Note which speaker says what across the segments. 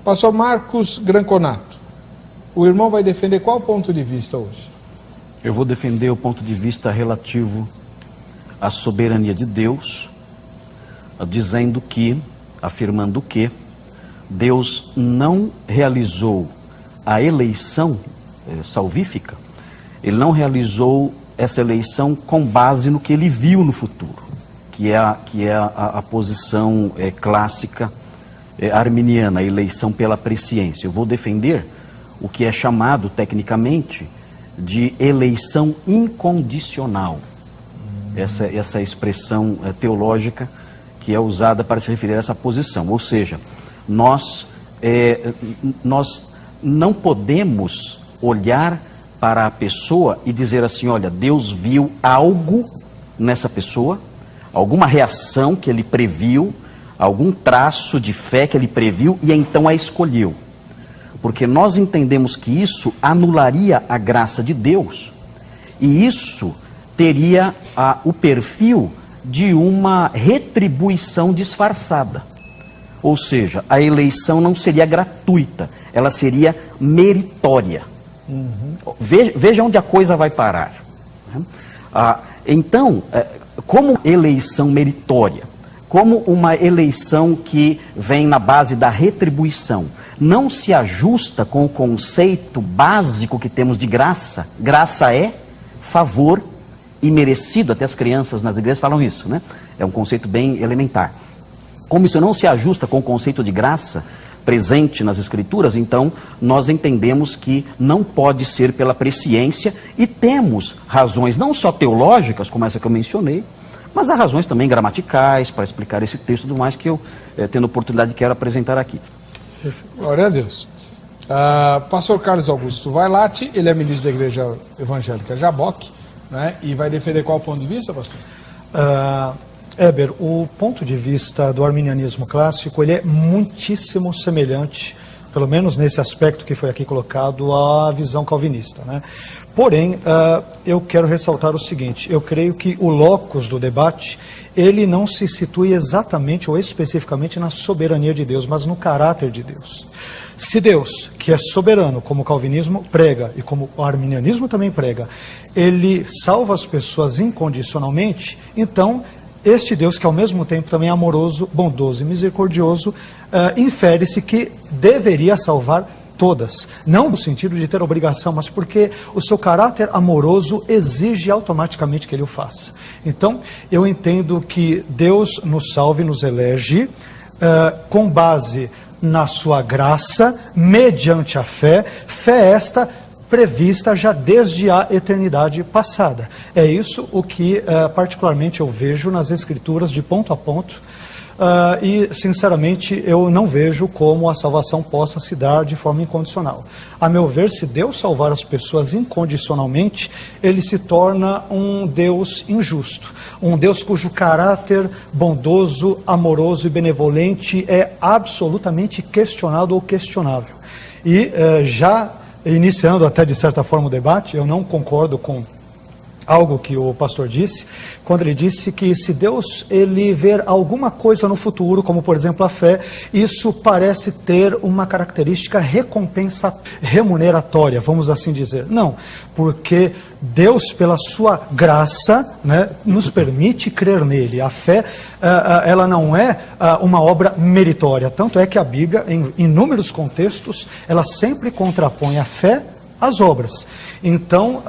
Speaker 1: Pastor Marcos Granconato, o irmão vai defender qual ponto de vista hoje?
Speaker 2: Eu vou defender o ponto de vista relativo à soberania de Deus, dizendo que, afirmando que Deus não realizou a eleição salvífica, Ele não realizou essa eleição com base no que Ele viu no futuro, que é a posição clássica arminiana, a eleição pela presciência. Eu vou defender o que é chamado tecnicamente de eleição incondicional. Essa expressão teológica que é usada para se referir a essa posição. Ou seja, nós não podemos olhar para a pessoa e dizer assim, olha, Deus viu algo nessa pessoa, alguma reação que Ele previu, algum traço de fé que Ele previu e então a escolheu. Porque nós entendemos que isso anularia a graça de Deus e isso teria o perfil de uma retribuição disfarçada. Ou seja, a eleição não seria gratuita, ela seria meritória. Veja onde a coisa vai parar. Então, como eleição meritória, como uma eleição que vem na base da retribuição, não se ajusta com o conceito básico que temos de graça. Graça é favor imerecido, até as crianças nas igrejas falam isso, né? É um conceito bem elementar. Como isso não se ajusta com o conceito de graça presente nas Escrituras, então nós entendemos que não pode ser pela presciência e temos razões não só teológicas, como essa que eu mencionei, mas há razões também gramaticais para explicar esse texto e tudo mais que eu, tendo oportunidade, quero apresentar aqui.
Speaker 1: Glória a Deus. Pastor Carlos Augusto Vailate, ele é ministro da Igreja Evangélica Jaboque, né, e vai defender qual ponto de vista, pastor?
Speaker 3: Heber, o ponto de vista do arminianismo clássico, ele é muitíssimo semelhante, pelo menos nesse aspecto que foi aqui colocado, à visão calvinista, né? Porém, eu quero ressaltar o seguinte, eu creio que o locus do debate, ele não se situa exatamente ou especificamente na soberania de Deus, mas no caráter de Deus. Se Deus, que é soberano, como o calvinismo prega, e como o arminianismo também prega, ele salva as pessoas incondicionalmente, então este Deus, que ao mesmo tempo também é amoroso, bondoso e misericordioso, infere-se que deveria salvar todas. Não no sentido de ter obrigação, mas porque o seu caráter amoroso exige automaticamente que ele o faça. Então, eu entendo que Deus nos salve, nos elege, com base na sua graça, mediante a fé esta prevista já desde a eternidade passada. É isso o que particularmente eu vejo nas Escrituras de ponto a ponto, e sinceramente eu não vejo como a salvação possa se dar de forma incondicional. A meu ver, se Deus salvar as pessoas incondicionalmente, ele se torna um Deus injusto, um Deus cujo caráter bondoso, amoroso e benevolente é absolutamente questionado ou questionável. E já iniciando até de certa forma o debate, eu não concordo com algo que o pastor disse, quando ele disse que se Deus ele ver alguma coisa no futuro, como por exemplo a fé, isso parece ter uma característica remuneratória, vamos assim dizer. Não, porque Deus, pela sua graça, né, nos permite crer nele. A fé, ela não é uma obra meritória, tanto é que a Bíblia, em inúmeros contextos, ela sempre contrapõe a fé às obras. Então,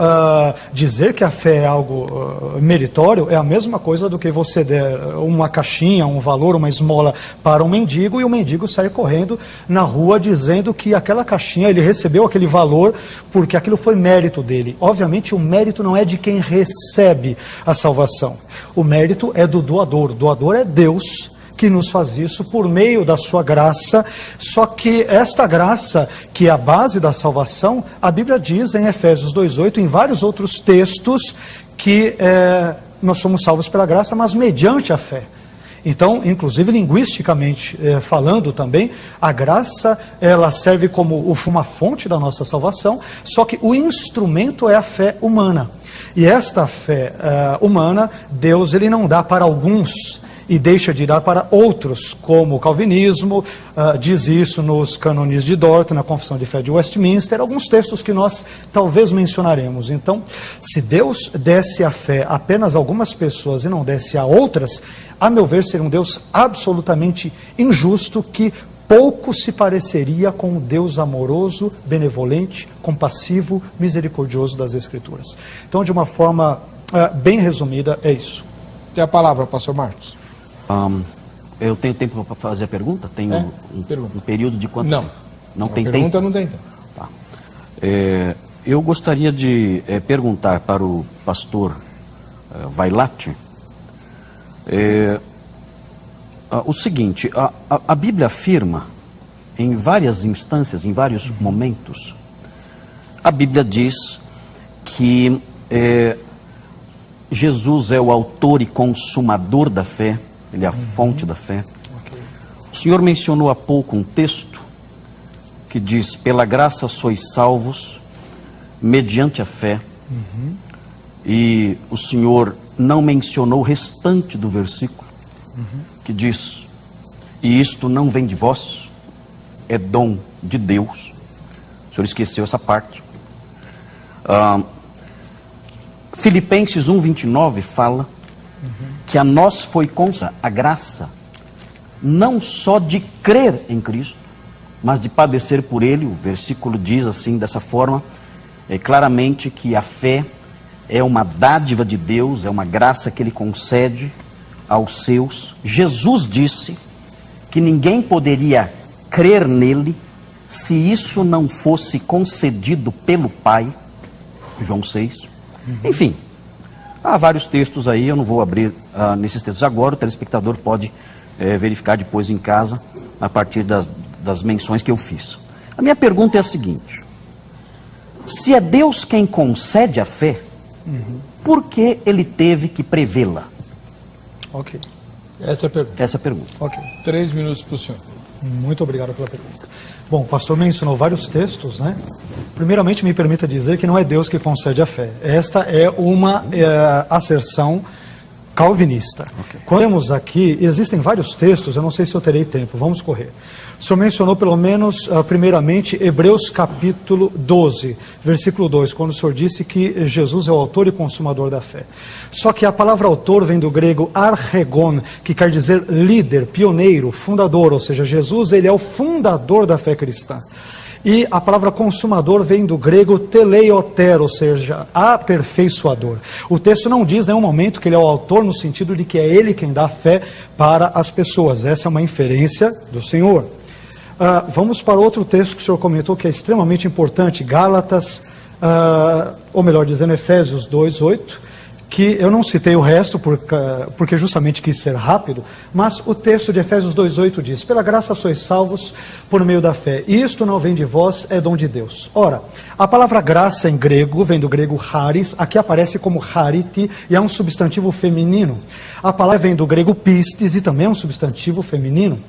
Speaker 3: dizer que a fé é algo meritório é a mesma coisa do que você der uma caixinha, um valor, uma esmola para um mendigo e o mendigo sair correndo na rua dizendo que aquela caixinha, ele recebeu aquele valor porque aquilo foi mérito dele. Obviamente o mérito não é de quem recebe a salvação. O mérito é do doador. O doador é Deus, que nos faz isso por meio da sua graça, só que esta graça, que é a base da salvação, a Bíblia diz em Efésios 2:8, em vários outros textos, que nós somos salvos pela graça, mas mediante a fé. Então, inclusive linguisticamente falando também, a graça ela serve como uma fonte da nossa salvação, só que o instrumento é a fé humana. E esta fé humana, Deus ele não dá para alguns, e deixa de dar para outros, como o calvinismo, diz isso nos cânones de Dort, na Confissão de Fé de Westminster, alguns textos que nós talvez mencionaremos. Então, se Deus desse a fé a apenas a algumas pessoas e não desse a outras, a meu ver, seria um Deus absolutamente injusto, que pouco se pareceria com o Deus amoroso, benevolente, compassivo, misericordioso das Escrituras. Então, de uma forma bem resumida, é isso.
Speaker 1: Tem a palavra, pastor Marcos.
Speaker 2: Eu tenho tempo para fazer a pergunta? Tenho um período de quanto
Speaker 1: não.
Speaker 2: tempo? Não tem
Speaker 1: pergunta
Speaker 2: tempo?
Speaker 1: Não tem tempo.
Speaker 2: Tá. Eu gostaria de perguntar para o pastor Vailate o seguinte: a Bíblia afirma, em várias instâncias, em vários momentos, a Bíblia diz que Jesus é o autor e consumador da fé, ele é a fonte da fé.
Speaker 3: Okay.
Speaker 2: O senhor mencionou há pouco um texto que diz: pela graça sois salvos, mediante a fé. E o senhor não mencionou o restante do versículo, que diz: e isto não vem de vós, é dom de Deus. O senhor esqueceu essa parte. Filipenses 1:29 fala que a nós foi concedida a graça, não só de crer em Cristo, mas de padecer por Ele. O versículo diz assim, dessa forma, claramente, que a fé é uma dádiva de Deus, é uma graça que Ele concede aos seus. Jesus disse que ninguém poderia crer nele se isso não fosse concedido pelo Pai, João 6. Enfim, há vários textos aí, eu não vou abrir nesses textos agora, o telespectador pode verificar depois em casa, a partir das menções que eu fiz. A minha pergunta é a seguinte: se é Deus quem concede a fé, por que Ele teve que prevê-la?
Speaker 3: Ok.
Speaker 1: Essa é a pergunta.
Speaker 2: Essa é a pergunta.
Speaker 3: Ok.
Speaker 1: 3 minutos para o senhor.
Speaker 3: Muito obrigado pela pergunta. Bom, o pastor mencionou vários textos, né? Primeiramente, me permita dizer que não é Deus que concede a fé. Esta é uma asserção calvinista.
Speaker 2: Okay.
Speaker 3: Quando temos aqui, existem vários textos, eu não sei se eu terei tempo, vamos correr. O senhor mencionou pelo menos, primeiramente, Hebreus capítulo 12, versículo 2, quando o senhor disse que Jesus é o autor e consumador da fé. Só que a palavra autor vem do grego archegon, que quer dizer líder, pioneiro, fundador, ou seja, Jesus ele é o fundador da fé cristã. E a palavra consumador vem do grego teleioter, ou seja, aperfeiçoador. O texto não diz em nenhum momento que ele é o autor, no sentido de que é ele quem dá fé para as pessoas. Essa é uma inferência do Senhor. Vamos para outro texto que o senhor comentou que é extremamente importante, Gálatas, ou melhor dizendo, Efésios 2:8, que eu não citei o resto porque justamente quis ser rápido, mas o texto de Efésios 2:8 diz: pela graça sois salvos por meio da fé, e isto não vem de vós, é dom de Deus. Ora, a palavra graça em grego vem do grego charis, aqui aparece como chariti e é um substantivo feminino. A palavra vem do grego pistis e também é um substantivo feminino.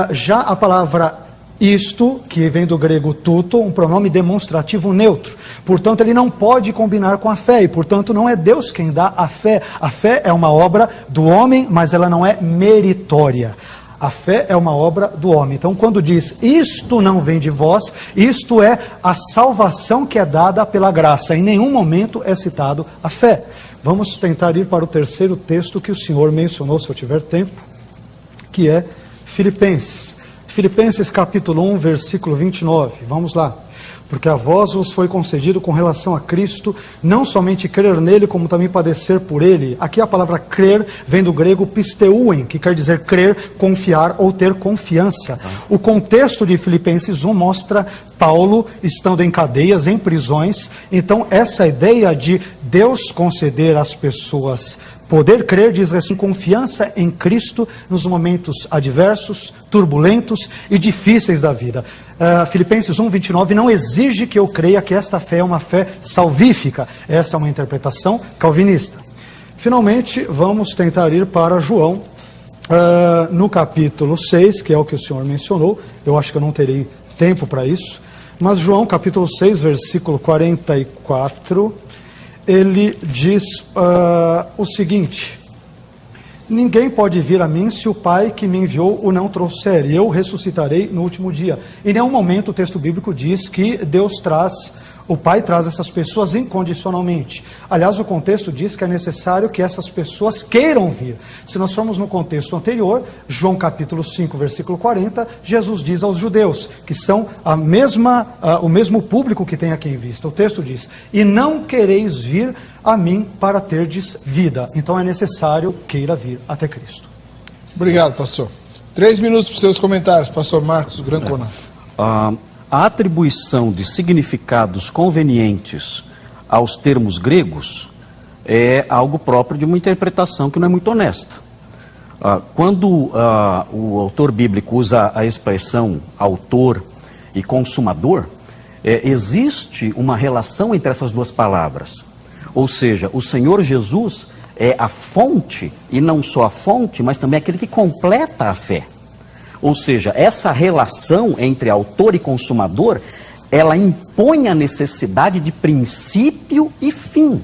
Speaker 3: Já a palavra isto, que vem do grego tuto, um pronome demonstrativo neutro. Portanto, ele não pode combinar com a fé e, portanto, não é Deus quem dá a fé. A fé é uma obra do homem, mas ela não é meritória. A fé é uma obra do homem. Então, quando diz, isto não vem de vós, isto é a salvação que é dada pela graça. Em nenhum momento é citado a fé. Vamos tentar ir para o terceiro texto que o senhor mencionou, se eu tiver tempo, que é Filipenses. Filipenses capítulo 1, versículo 29, vamos lá. Porque a vós vos foi concedido com relação a Cristo, não somente crer nele, como também padecer por ele. Aqui a palavra crer vem do grego pisteuen, que quer dizer crer, confiar ou ter confiança. O contexto de Filipenses 1 mostra Paulo estando em cadeias, em prisões. Então essa ideia de Deus conceder às pessoas poder crer diz respeito à confiança em Cristo nos momentos adversos, turbulentos e difíceis da vida. Filipenses 1:29 não exige que eu creia que esta fé é uma fé salvífica. Esta é uma interpretação calvinista. Finalmente, vamos tentar ir para João, no capítulo 6, que é o que o senhor mencionou. Eu acho que eu não terei tempo para isso. Mas João, capítulo 6, versículo 44... ele diz o seguinte: ninguém pode vir a mim se o Pai que me enviou o não trouxer, e eu ressuscitarei no último dia. Em nenhum momento o texto bíblico diz que o Pai traz essas pessoas incondicionalmente. Aliás, o contexto diz que é necessário que essas pessoas queiram vir. Se nós formos no contexto anterior, João capítulo 5, versículo 40, Jesus diz aos judeus, que são o mesmo público que tem aqui em vista. O texto diz, e não quereis vir a mim para terdes vida. Então é necessário queira vir até Cristo.
Speaker 1: Obrigado, pastor. 3 minutos para os seus comentários, pastor Marcos Grancona.
Speaker 2: A atribuição de significados convenientes aos termos gregos é algo próprio de uma interpretação que não é muito honesta. Quando o autor bíblico usa a expressão autor e consumador, existe uma relação entre essas duas palavras. Ou seja, o Senhor Jesus é a fonte, e não só a fonte, mas também aquele que completa a fé. Ou seja, essa relação entre autor e consumador, ela impõe a necessidade de princípio e fim.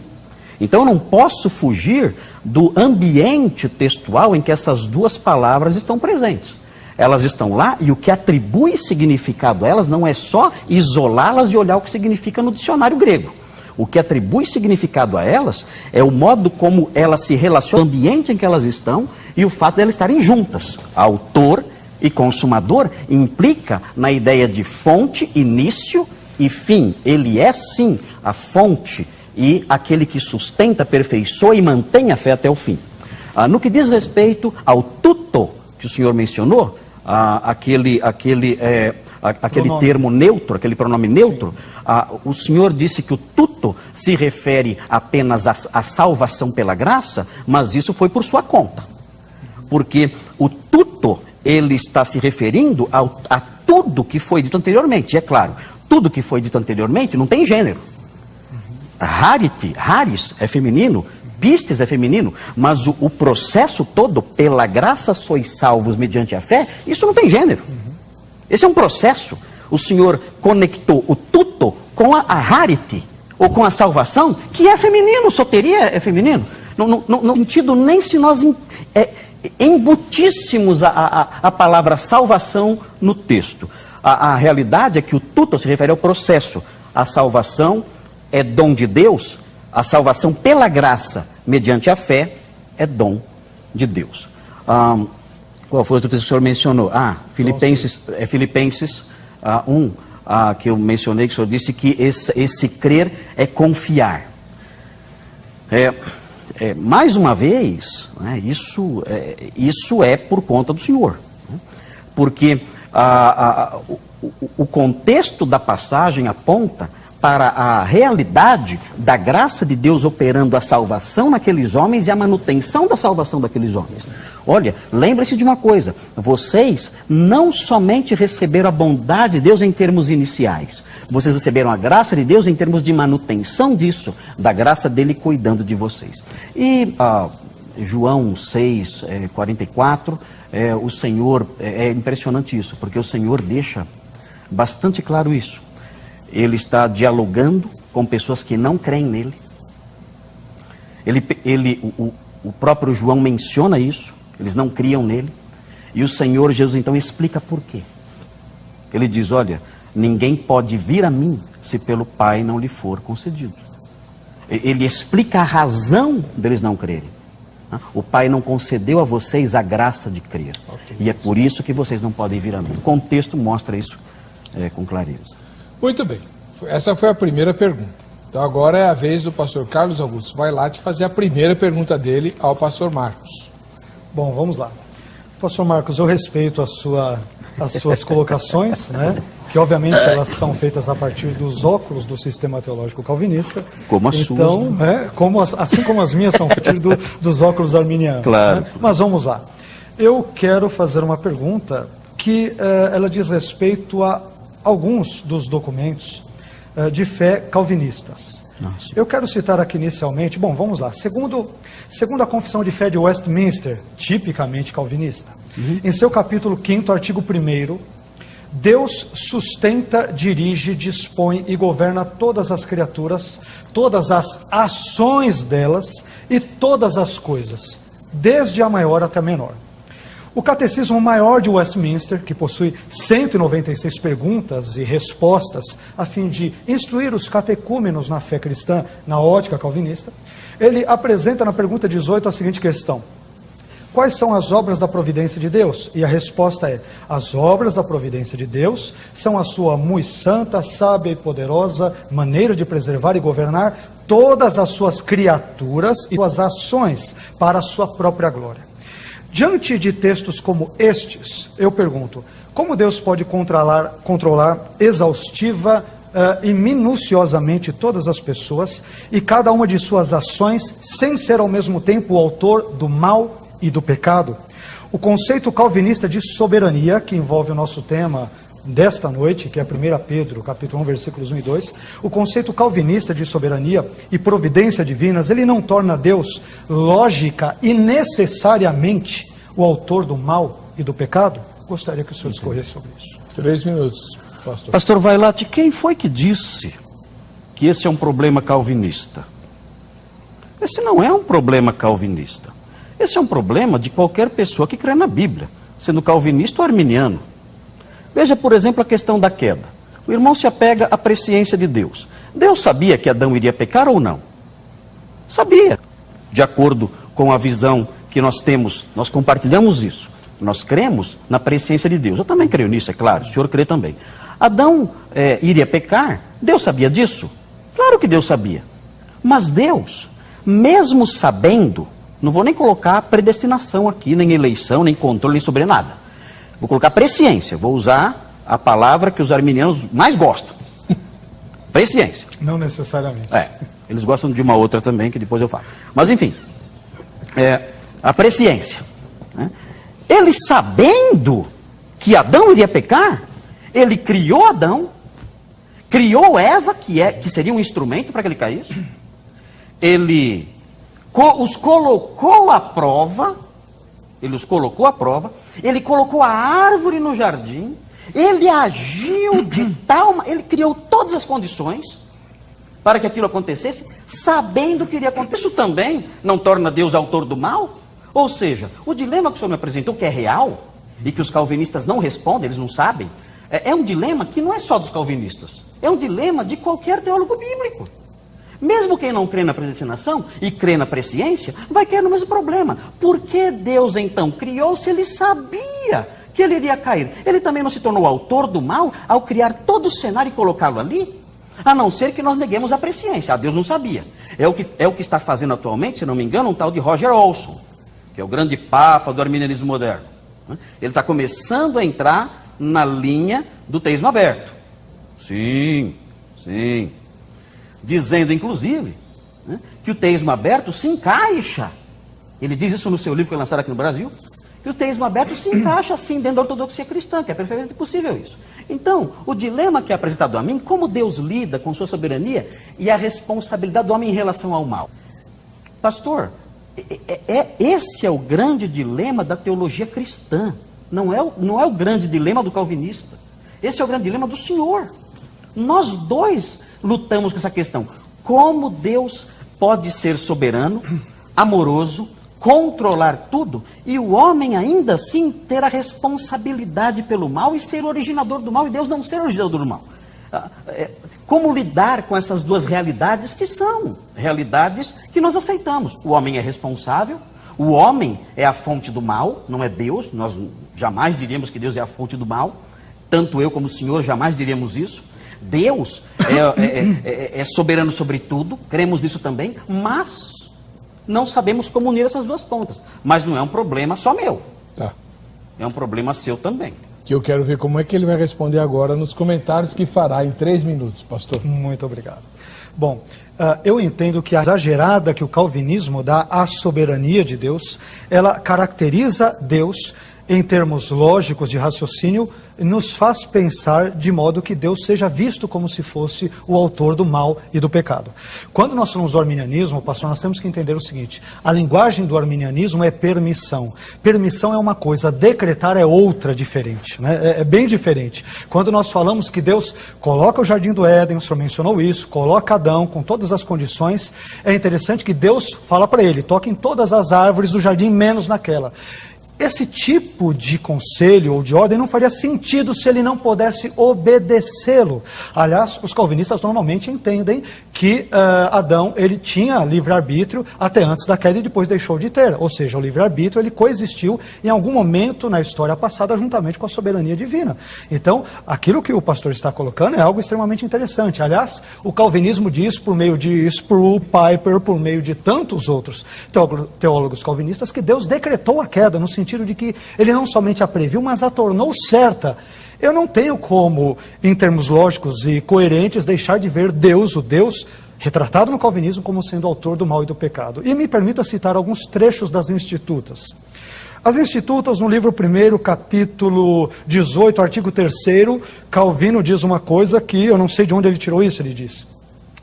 Speaker 2: Então eu não posso fugir do ambiente textual em que essas duas palavras estão presentes. Elas estão lá e o que atribui significado a elas não é só isolá-las e olhar o que significa no dicionário grego. O que atribui significado a elas é o modo como elas se relacionam, o ambiente em que elas estão e o fato de elas estarem juntas. Autor e consumador implica na ideia de fonte, início e fim. Ele é sim a fonte e aquele que sustenta, aperfeiçoa e mantém a fé até o fim. No que diz respeito ao tuto, que o senhor mencionou, aquele termo neutro, aquele pronome neutro, o senhor disse que o tuto se refere apenas à salvação pela graça, mas isso foi por sua conta. Porque o tuto, ele está se referindo a tudo que foi dito anteriormente. E é claro, tudo que foi dito anteriormente não tem gênero. Haris é feminino, pistes é feminino, mas o processo todo, pela graça sois salvos mediante a fé, isso não tem gênero. Esse é um processo. O Senhor conectou o tuto com a harite, ou com a salvação, que é feminino, soteria é feminino. No sentido, nem se nós embutíssemos a palavra salvação no texto. A realidade é que o tuto se refere ao processo. A salvação é dom de Deus, a salvação pela graça, mediante a fé, é dom de Deus. Qual foi o outro texto que o senhor mencionou? Filipenses 1, que eu mencionei, que o senhor disse que esse crer é confiar. Mais uma vez, né, isso é por conta do Senhor. Né? Porque o contexto da passagem aponta para a realidade da graça de Deus operando a salvação naqueles homens e a manutenção da salvação daqueles homens. Olha, lembre-se de uma coisa, vocês não somente receberam a bondade de Deus em termos iniciais, vocês receberam a graça de Deus em termos de manutenção disso, da graça dele cuidando de vocês. E João 6, 44, o Senhor, é impressionante isso, porque o Senhor deixa bastante claro isso. Ele está dialogando com pessoas que não creem nele. O próprio João menciona isso. Eles não criam nele. E o Senhor Jesus então explica por quê. Ele diz, olha, ninguém pode vir a mim se pelo Pai não lhe for concedido. Ele explica a razão deles não crerem. O Pai não concedeu a vocês a graça de crer. E é por isso que vocês não podem vir a mim. O contexto mostra isso com clareza.
Speaker 1: Muito bem. Essa foi a primeira pergunta. Então agora é a vez do pastor Carlos Augusto Vailate fazer a primeira pergunta dele ao pastor Marcos.
Speaker 3: Bom, vamos lá. Pastor Marcos, eu respeito as suas colocações, né? Que obviamente elas são feitas a partir dos óculos do sistema teológico calvinista.
Speaker 2: Como as suas.
Speaker 3: Né? Assim como as minhas são feitas dos óculos arminianos.
Speaker 2: Claro.
Speaker 3: Né? Mas vamos lá. Eu quero fazer uma pergunta que ela diz respeito a alguns dos documentos de fé calvinistas.
Speaker 2: Nossa.
Speaker 3: Eu quero citar aqui inicialmente, vamos lá, segundo a Confissão de Fé de Westminster, tipicamente calvinista, em seu capítulo 5º, artigo 1º, Deus sustenta, dirige, dispõe e governa todas as criaturas, todas as ações delas e todas as coisas, desde a maior até a menor. O Catecismo Maior de Westminster, que possui 196 perguntas e respostas, a fim de instruir os catecúmenos na fé cristã, na ótica calvinista, ele apresenta na pergunta 18 a seguinte questão: quais são as obras da providência de Deus? E a resposta é: as obras da providência de Deus são a sua muito santa, sábia e poderosa maneira de preservar e governar todas as suas criaturas e suas ações para a sua própria glória. Diante de textos como estes, eu pergunto: como Deus pode controlar exaustiva e minuciosamente todas as pessoas e cada uma de suas ações, sem ser ao mesmo tempo o autor do mal e do pecado? O conceito calvinista de soberania, que envolve o nosso tema desta noite, que é 1 Pedro, capítulo 1, versículos 1 e 2, o conceito calvinista de soberania e providência divinas, ele não torna Deus lógica e necessariamente o autor do mal e do pecado? Gostaria que o senhor discorresse sobre isso.
Speaker 1: 3 minutos, pastor.
Speaker 2: Pastor Vailate, quem foi que disse que esse é um problema calvinista? Esse não é um problema calvinista. Esse é um problema de qualquer pessoa que crê na Bíblia, sendo calvinista ou arminiano. Veja, por exemplo, a questão da queda. O irmão se apega à presciência de Deus. Deus sabia que Adão iria pecar ou não? Sabia. De acordo com a visão que nós temos, nós compartilhamos isso. Nós cremos na presciência de Deus. Eu também creio nisso, é claro. O senhor crê também. Adão iria pecar? Deus sabia disso? Claro que Deus sabia. Mas Deus, mesmo sabendo, não vou nem colocar predestinação aqui, nem eleição, nem controle, nem sobre nada. Vou colocar presciência. Vou usar a palavra que os arminianos mais gostam. Presciência.
Speaker 3: Não necessariamente.
Speaker 2: Eles gostam de uma outra também, que depois eu falo. Mas enfim, a presciência. Né? Ele sabendo que Adão iria pecar, ele criou Adão, criou Eva, que seria um instrumento para que ele caísse. Ele os colocou à prova. Ele os colocou à prova, ele colocou a árvore no jardim, ele agiu de tal... Ele criou todas as condições para que aquilo acontecesse, sabendo que iria acontecer. Isso também não torna Deus autor do mal? Ou seja, o dilema que o senhor me apresentou, que é real, e que os calvinistas não respondem, eles não sabem, é um dilema que não é só dos calvinistas, é um dilema de qualquer teólogo bíblico. Mesmo quem não crê na predestinação e crê na presciência, vai cair no mesmo problema. Por que Deus então criou se ele sabia que ele iria cair? Ele também não se tornou autor do mal ao criar todo o cenário e colocá-lo ali? A não ser que nós neguemos a presciência. Deus não sabia. É o que está fazendo atualmente, se não me engano, um tal de Roger Olson, que é o grande papa do arminianismo moderno. Ele está começando a entrar na linha do teísmo aberto. Sim. Dizendo, inclusive, que o teísmo aberto se encaixa. Ele diz isso no seu livro que foi lançado aqui no Brasil, que o teísmo aberto se encaixa, assim, dentro da ortodoxia cristã, que é perfeitamente possível isso. Então, o dilema que é apresentado a mim, como Deus lida com sua soberania e a responsabilidade do homem em relação ao mal. Pastor, esse é o grande dilema da teologia cristã. Não é o grande dilema do calvinista. Esse é o grande dilema do Senhor. Nós dois lutamos com essa questão. Como Deus pode ser soberano, amoroso, controlar tudo, e o homem ainda assim ter a responsabilidade pelo mal e ser o originador do mal, e Deus não ser o originador do mal? Como lidar com essas duas realidades que são realidades que nós aceitamos? O homem é responsável, o homem é a fonte do mal, não é Deus. Nós jamais diríamos que Deus é a fonte do mal. Tanto eu como o senhor jamais diríamos isso. Deus é soberano sobre tudo, cremos nisso também, mas não sabemos como unir essas duas pontas. Mas não é um problema só meu.
Speaker 1: Tá.
Speaker 2: É um problema seu também.
Speaker 1: Que eu quero ver como é que ele vai responder agora nos comentários que fará em 3 minutos, pastor.
Speaker 3: Muito obrigado. Bom, eu entendo que a exagerada que o calvinismo dá à soberania de Deus, ela caracteriza Deus em termos lógicos de raciocínio, nos faz pensar de modo que Deus seja visto como se fosse o autor do mal e do pecado. Quando nós falamos do arminianismo, pastor, nós temos que entender o seguinte: a linguagem do arminianismo é permissão. Permissão é uma coisa, decretar é outra diferente, né? É bem diferente. Quando nós falamos que Deus coloca o jardim do Éden, o senhor mencionou isso, coloca Adão com todas as condições, é interessante que Deus fala para ele: toque em todas as árvores do jardim, menos naquela. Esse tipo de conselho ou de ordem não faria sentido se ele não pudesse obedecê-lo. Aliás, os calvinistas normalmente entendem que Adão ele tinha livre-arbítrio até antes da queda e depois deixou de ter. Ou seja, o livre-arbítrio ele coexistiu em algum momento na história passada juntamente com a soberania divina. Então, aquilo que o pastor está colocando é algo extremamente interessante. Aliás, o calvinismo diz por meio de Sproul, Piper, por meio de tantos outros teólogos calvinistas, que Deus decretou a queda no sentido de que ele não somente a previu, mas a tornou certa. Eu não tenho como, em termos lógicos e coerentes, deixar de ver Deus, o Deus retratado no calvinismo, como sendo autor do mal e do pecado. E me permita citar alguns trechos das Institutas. As Institutas, no livro 1, capítulo 18, artigo 3º, Calvino diz uma coisa que eu não sei de onde ele tirou isso. Ele diz: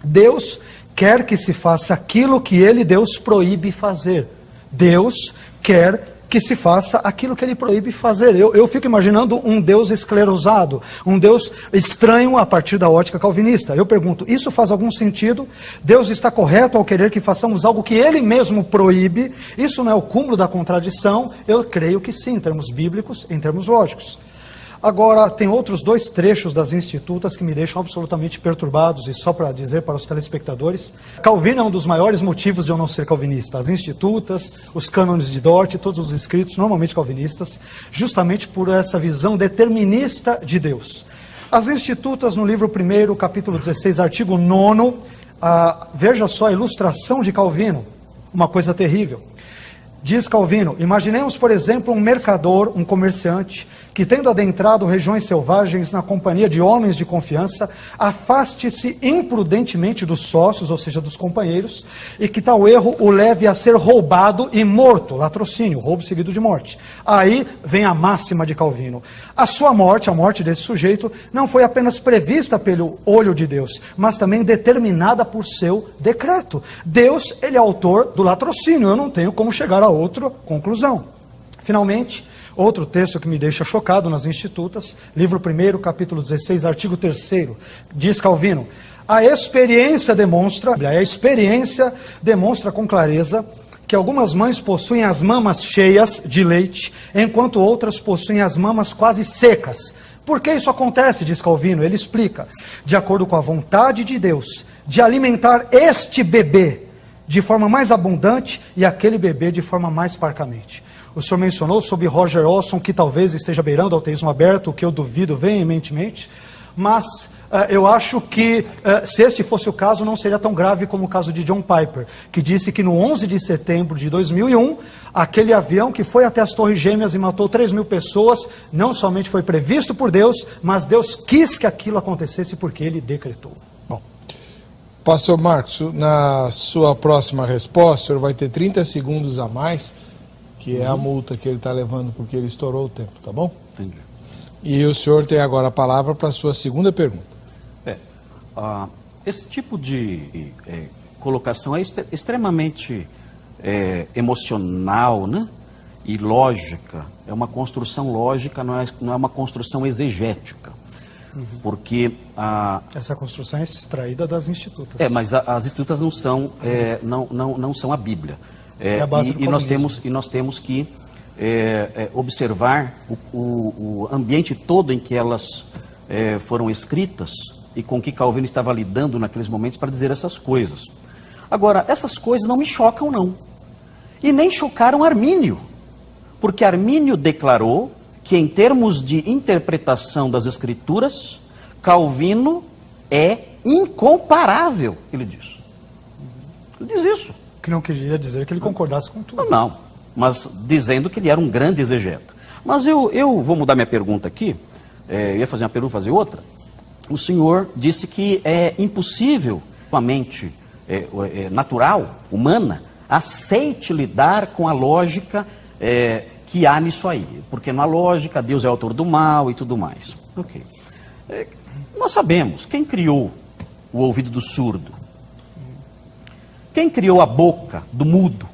Speaker 3: Deus quer que se faça aquilo que ele, Deus, proíbe fazer. Deus quer que se faça aquilo que ele proíbe fazer. Eu fico imaginando um Deus esclerosado, um Deus estranho a partir da ótica calvinista. Eu pergunto, isso faz algum sentido? Deus está correto ao querer que façamos algo que ele mesmo proíbe? Isso não é o cúmulo da contradição? Eu creio que sim, em termos bíblicos, em termos lógicos. Agora, tem outros 2 trechos das Institutas que me deixam absolutamente perturbados, e só para dizer para os telespectadores, Calvino é um dos maiores motivos de eu não ser calvinista. As Institutas, os cânones de Dort, todos os escritos, normalmente calvinistas, justamente por essa visão determinista de Deus. As Institutas, no livro 1, capítulo 16, artigo 9, veja só a ilustração de Calvino, uma coisa terrível. Diz Calvino: imaginemos, por exemplo, um mercador, um comerciante, que tendo adentrado regiões selvagens na companhia de homens de confiança, afaste-se imprudentemente dos sócios, ou seja, dos companheiros, e que tal erro o leve a ser roubado e morto, latrocínio, roubo seguido de morte. Aí vem a máxima de Calvino: a sua morte, a morte desse sujeito, não foi apenas prevista pelo olho de Deus, mas também determinada por seu decreto. Deus, ele é autor do latrocínio, eu não tenho como chegar a outra conclusão. Finalmente, outro texto que me deixa chocado nas Institutas, livro 1, capítulo 16, artigo 3º, diz Calvino: a experiência demonstra com clareza que algumas mães possuem as mamas cheias de leite, enquanto outras possuem as mamas quase secas. Por que isso acontece, diz Calvino? Ele explica: de acordo com a vontade de Deus, de alimentar este bebê de forma mais abundante e aquele bebê de forma mais parcamente. O senhor mencionou sobre Roger Olson, que talvez esteja beirando ao teísmo aberto, o que eu duvido veementemente, mas eu acho que, se este fosse o caso, não seria tão grave como o caso de John Piper, que disse que no 11 de setembro de 2001, aquele avião que foi até as Torres Gêmeas e matou 3.000 pessoas, não somente foi previsto por Deus, mas Deus quis que aquilo acontecesse porque ele decretou.
Speaker 1: Bom, pastor Marcos, na sua próxima resposta, o senhor vai ter 30 segundos a mais, que é a multa que ele está levando porque ele estourou o tempo, tá bom?
Speaker 2: Entendi.
Speaker 1: E o senhor tem agora a palavra para a sua segunda pergunta.
Speaker 2: Esse tipo de colocação é extremamente emocional, né? E lógica. É uma construção lógica, não é uma construção exegética. Porque
Speaker 3: essa construção é extraída das Institutas.
Speaker 2: Mas as Institutas não são, não são a Bíblia.
Speaker 3: É a base do
Speaker 2: nós temos que observar o ambiente todo em que elas foram escritas e com que Calvino estava lidando naqueles momentos para dizer essas coisas. Agora, essas coisas não me chocam, não. E nem chocaram Armínio, porque Armínio declarou que, em termos de interpretação das Escrituras, Calvino é incomparável, ele diz. Ele diz isso.
Speaker 3: Que não queria dizer que ele concordasse com tudo.
Speaker 2: Não, mas dizendo que ele era um grande exegeta. Mas eu vou mudar minha pergunta aqui, eu ia fazer uma pergunta, fazer outra. O senhor disse que é impossível a mente natural, humana, aceite lidar com a lógica que há nisso aí. Porque na lógica, Deus é o autor do mal e tudo mais. Ok. Nós sabemos, quem criou o ouvido do surdo? Quem criou a boca do mudo?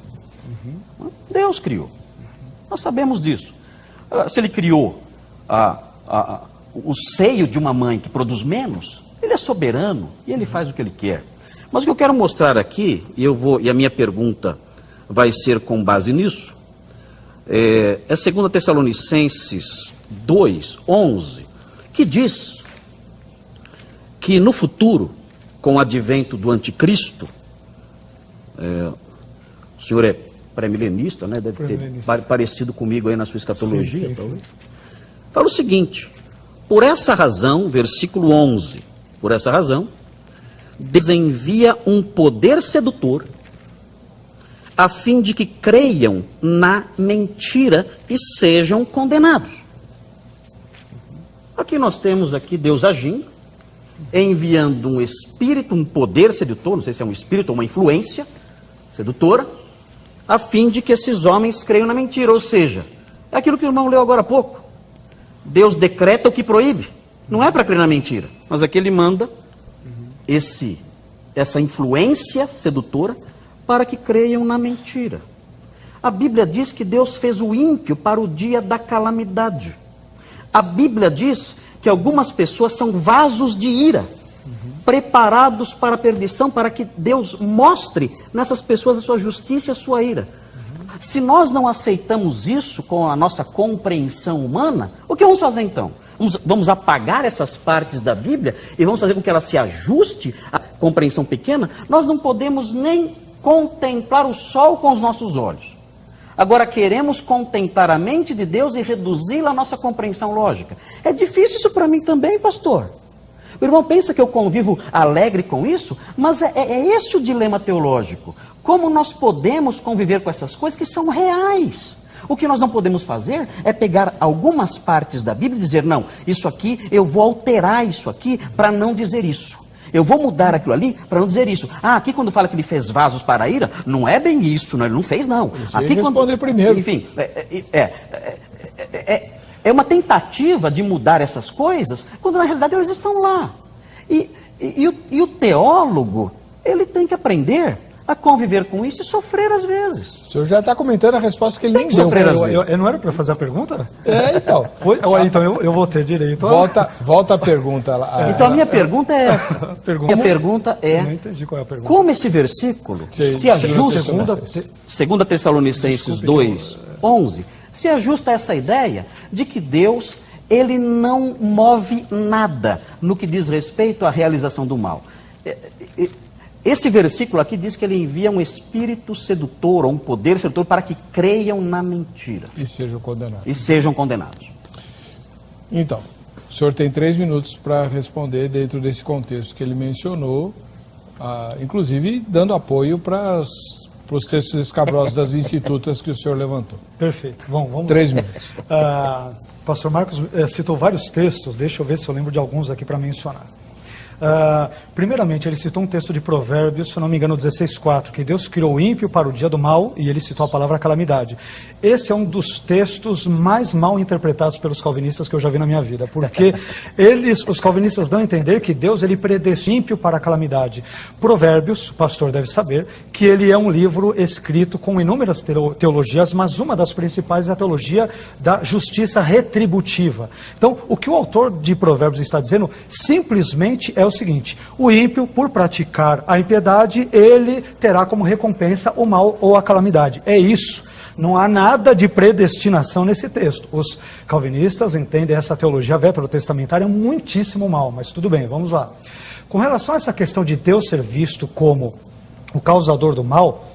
Speaker 2: Deus criou. Nós sabemos disso. Se ele criou o seio de uma mãe que produz menos, ele é soberano e ele faz o que ele quer. Mas o que eu quero mostrar aqui, e a minha pergunta vai ser com base nisso, é 2 Tessalonicenses 2:11, que diz que no futuro, com o advento do anticristo, o senhor é pré-milenista, né? Deve ter parecido comigo aí na sua escatologia. Sim. Fala o seguinte: por essa razão, versículo 11, por essa razão, Deus envia um poder sedutor a fim de que creiam na mentira e sejam condenados. Aqui nós temos Deus agindo, enviando um espírito, um poder sedutor, não sei se é um espírito ou uma influência sedutora, a fim de que esses homens creiam na mentira. Ou seja, é aquilo que o irmão leu agora há pouco. Deus decreta o que proíbe. Não é para crer na mentira, mas aqui ele manda essa influência sedutora para que creiam na mentira. A Bíblia diz que Deus fez o ímpio para o dia da calamidade. A Bíblia diz que algumas pessoas são vasos de ira, preparados para a perdição, para que Deus mostre nessas pessoas a sua justiça e a sua ira. Se nós não aceitamos isso com a nossa compreensão humana, o que vamos fazer então? Vamos apagar essas partes da Bíblia e vamos fazer com que ela se ajuste à compreensão pequena? Nós não podemos nem contemplar o sol com os nossos olhos. Agora queremos contemplar a mente de Deus e reduzi-la à nossa compreensão lógica. É difícil isso para mim também, pastor. O irmão pensa que eu convivo alegre com isso, mas é esse o dilema teológico. Como nós podemos conviver com essas coisas que são reais? O que nós não podemos fazer é pegar algumas partes da Bíblia e dizer, não, isso aqui, eu vou alterar isso aqui para não dizer isso. Eu vou mudar aquilo ali para não dizer isso. Aqui quando fala que ele fez vasos para a ira, não é bem isso, não, ele não fez não. Aqui
Speaker 1: responder primeiro.
Speaker 2: Enfim, é uma tentativa de mudar essas coisas, quando na realidade elas estão lá. E o teólogo, ele tem que aprender a conviver com isso e sofrer às vezes.
Speaker 1: O senhor já está comentando a resposta que ele nem deu.
Speaker 3: Eu não era para fazer a pergunta?
Speaker 1: Então.
Speaker 3: Então eu vou ter direito.
Speaker 1: Volta a pergunta.
Speaker 2: Então a minha pergunta é essa. Minha pergunta é,
Speaker 3: não entendi qual é a pergunta.
Speaker 2: Como esse versículo se ajusta, 2 Tessalonicenses 2:11, se ajusta a essa ideia de que Deus, ele não move nada no que diz respeito à realização do mal. Esse versículo aqui diz que ele envia um espírito sedutor, ou um poder sedutor, para que creiam na mentira.
Speaker 1: E sejam condenados.
Speaker 2: E sejam condenados.
Speaker 1: Então, o senhor tem 3 minutos para responder dentro desse contexto que ele mencionou, inclusive dando apoio para os textos escabrosos das institutas que o senhor levantou.
Speaker 3: Perfeito. Vamos
Speaker 1: 3 minutos.
Speaker 3: Pastor Marcos citou vários textos, deixa eu ver se eu lembro de alguns aqui para mencionar. Primeiramente, ele citou um texto de Provérbios, se eu não me engano, 16:4, que Deus criou o ímpio para o dia do mal, e ele citou a palavra calamidade. Esse é um dos textos mais mal interpretados pelos calvinistas que eu já vi na minha vida, porque os calvinistas dão a entender que Deus, ele predestina o ímpio para a calamidade. Provérbios, o pastor deve saber, que ele é um livro escrito com inúmeras teologias, mas uma das principais é a teologia da justiça retributiva. Então, o que o autor de Provérbios está dizendo, simplesmente é o seguinte: o ímpio, por praticar a impiedade, ele terá como recompensa o mal ou a calamidade. É isso. Não há nada de predestinação nesse texto. Os calvinistas entendem essa teologia veterotestamentária muitíssimo mal, mas tudo bem, vamos lá. Com relação a essa questão de Deus ser visto como o causador do mal,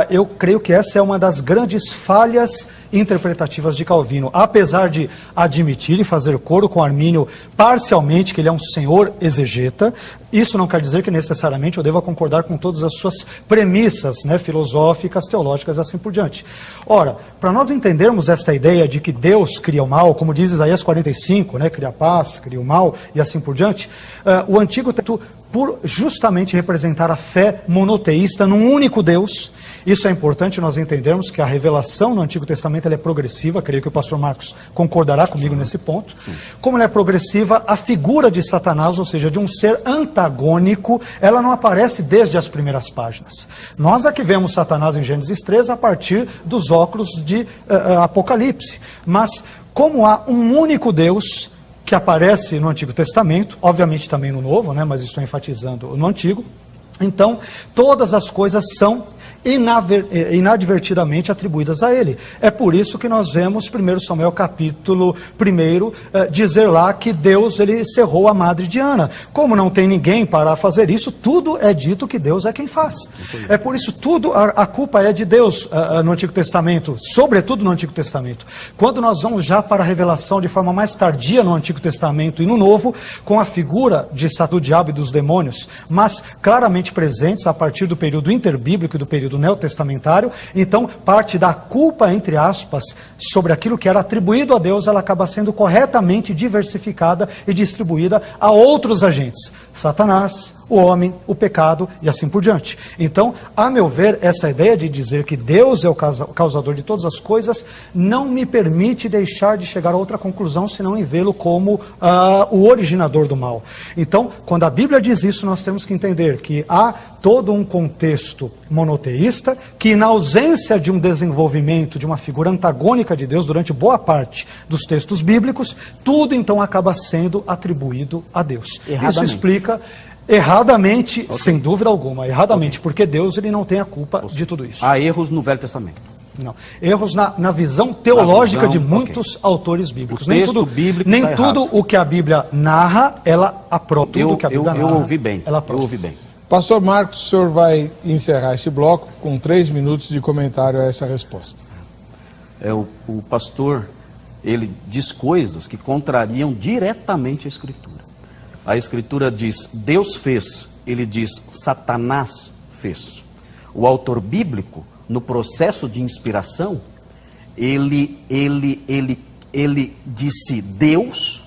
Speaker 3: eu creio que essa é uma das grandes falhas interpretativas de Calvino. Apesar de admitir e fazer coro com Armínio parcialmente que ele é um senhor exegeta, Isso não quer dizer que necessariamente eu deva concordar com todas as suas premissas, né, filosóficas, teológicas e assim por diante. Ora, para nós entendermos esta ideia de que Deus cria o mal, como diz Isaías 45, né, cria a paz, cria o mal e assim por diante, o Antigo Testamento, por justamente representar a fé monoteísta num único Deus, isso é importante nós entendermos que a revelação no Antigo Testamento ela é progressiva, creio que o pastor Marcos concordará comigo nesse ponto. Como ela é progressiva, a figura de Satanás, ou seja, de um ser antagônico, ela não aparece desde as primeiras páginas. Nós aqui vemos Satanás em Gênesis 3 a partir dos óculos de Apocalipse. Mas como há um único Deus que aparece no Antigo Testamento, obviamente também no Novo, né, mas estou enfatizando no Antigo, então todas as coisas são inadvertidamente atribuídas a ele. É por isso que nós vemos 1 Samuel capítulo 1 dizer lá que Deus ele cerrou a madre de Ana. Como não tem ninguém para fazer isso, tudo é dito que Deus é quem faz. É por isso tudo, a culpa é de Deus no Antigo Testamento, sobretudo no Antigo Testamento. Quando nós vamos já para a revelação de forma mais tardia no Antigo Testamento e no Novo, com a figura do diabo e dos demônios, mas claramente presentes a partir do período interbíblico e do período neotestamentário, então parte da culpa, entre aspas, sobre aquilo que era atribuído a Deus, ela acaba sendo corretamente diversificada e distribuída a outros agentes. Satanás, o homem, o pecado e assim por diante. Então, a meu ver, essa ideia de dizer que Deus é o causador de todas as coisas não me permite deixar de chegar a outra conclusão, senão em vê-lo como o originador do mal. Então, quando a Bíblia diz isso, nós temos que entender que há todo um contexto monoteísta, que na ausência de um desenvolvimento de uma figura antagônica de Deus durante boa parte dos textos bíblicos, tudo então acaba sendo atribuído a Deus. Isso explica erradamente, sem dúvida alguma, erradamente, porque Deus ele não tem a culpa de tudo isso.
Speaker 2: Há erros no Velho Testamento.
Speaker 3: Não. Erros na visão teológica de muitos autores bíblicos.
Speaker 2: O texto bíblico
Speaker 3: nem
Speaker 2: tá
Speaker 3: tudo
Speaker 2: errado.
Speaker 3: o que a Bíblia narra, ela aprova. Tudo que a Bíblia narra,
Speaker 2: eu ouvi bem.
Speaker 3: Ela aprova.
Speaker 2: Eu ouvi bem.
Speaker 1: Pastor Marcos, o senhor vai encerrar esse bloco com 3 minutos de comentário a essa resposta.
Speaker 2: O pastor, ele diz coisas que contrariam diretamente a Escritura. A Escritura diz, Deus fez, ele diz, Satanás fez. O autor bíblico, no processo de inspiração, ele disse Deus,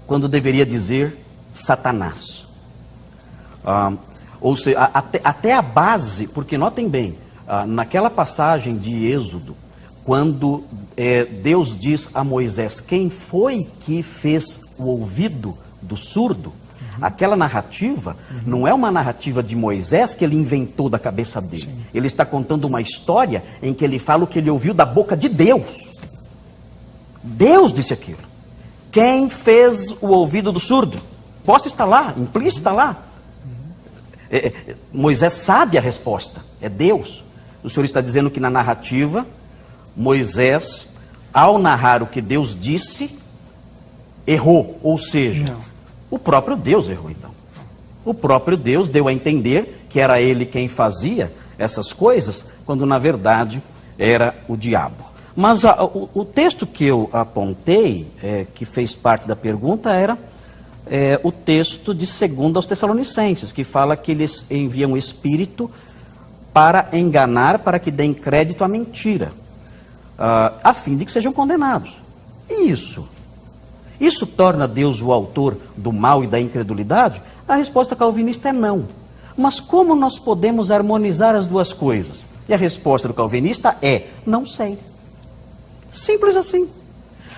Speaker 2: quando deveria dizer Satanás. Ou seja, até a base, porque notem bem, naquela passagem de Êxodo, quando Deus diz a Moisés, quem foi que fez o ouvido do surdo? Aquela narrativa não é uma narrativa de Moisés que ele inventou da cabeça dele. Sim. Ele está contando uma história em que ele fala o que ele ouviu da boca de Deus. Deus disse aquilo. Quem fez o ouvido do surdo? Posta está lá, implícita está lá. Moisés sabe a resposta, é Deus. O Senhor está dizendo que na narrativa, Moisés, ao narrar o que Deus disse, errou, ou seja, o próprio Deus errou então. O próprio Deus deu a entender que era ele quem fazia essas coisas, quando na verdade era o diabo. Mas o texto que eu apontei, que fez parte da pergunta, era o texto de 2 aos Tessalonicenses, que fala que eles enviam o Espírito para enganar, para que deem crédito à mentira, a fim de que sejam condenados. E isso torna Deus o autor do mal e da incredulidade? A resposta calvinista é não. Mas como nós podemos harmonizar as duas coisas? E a resposta do calvinista é, não sei. Simples assim.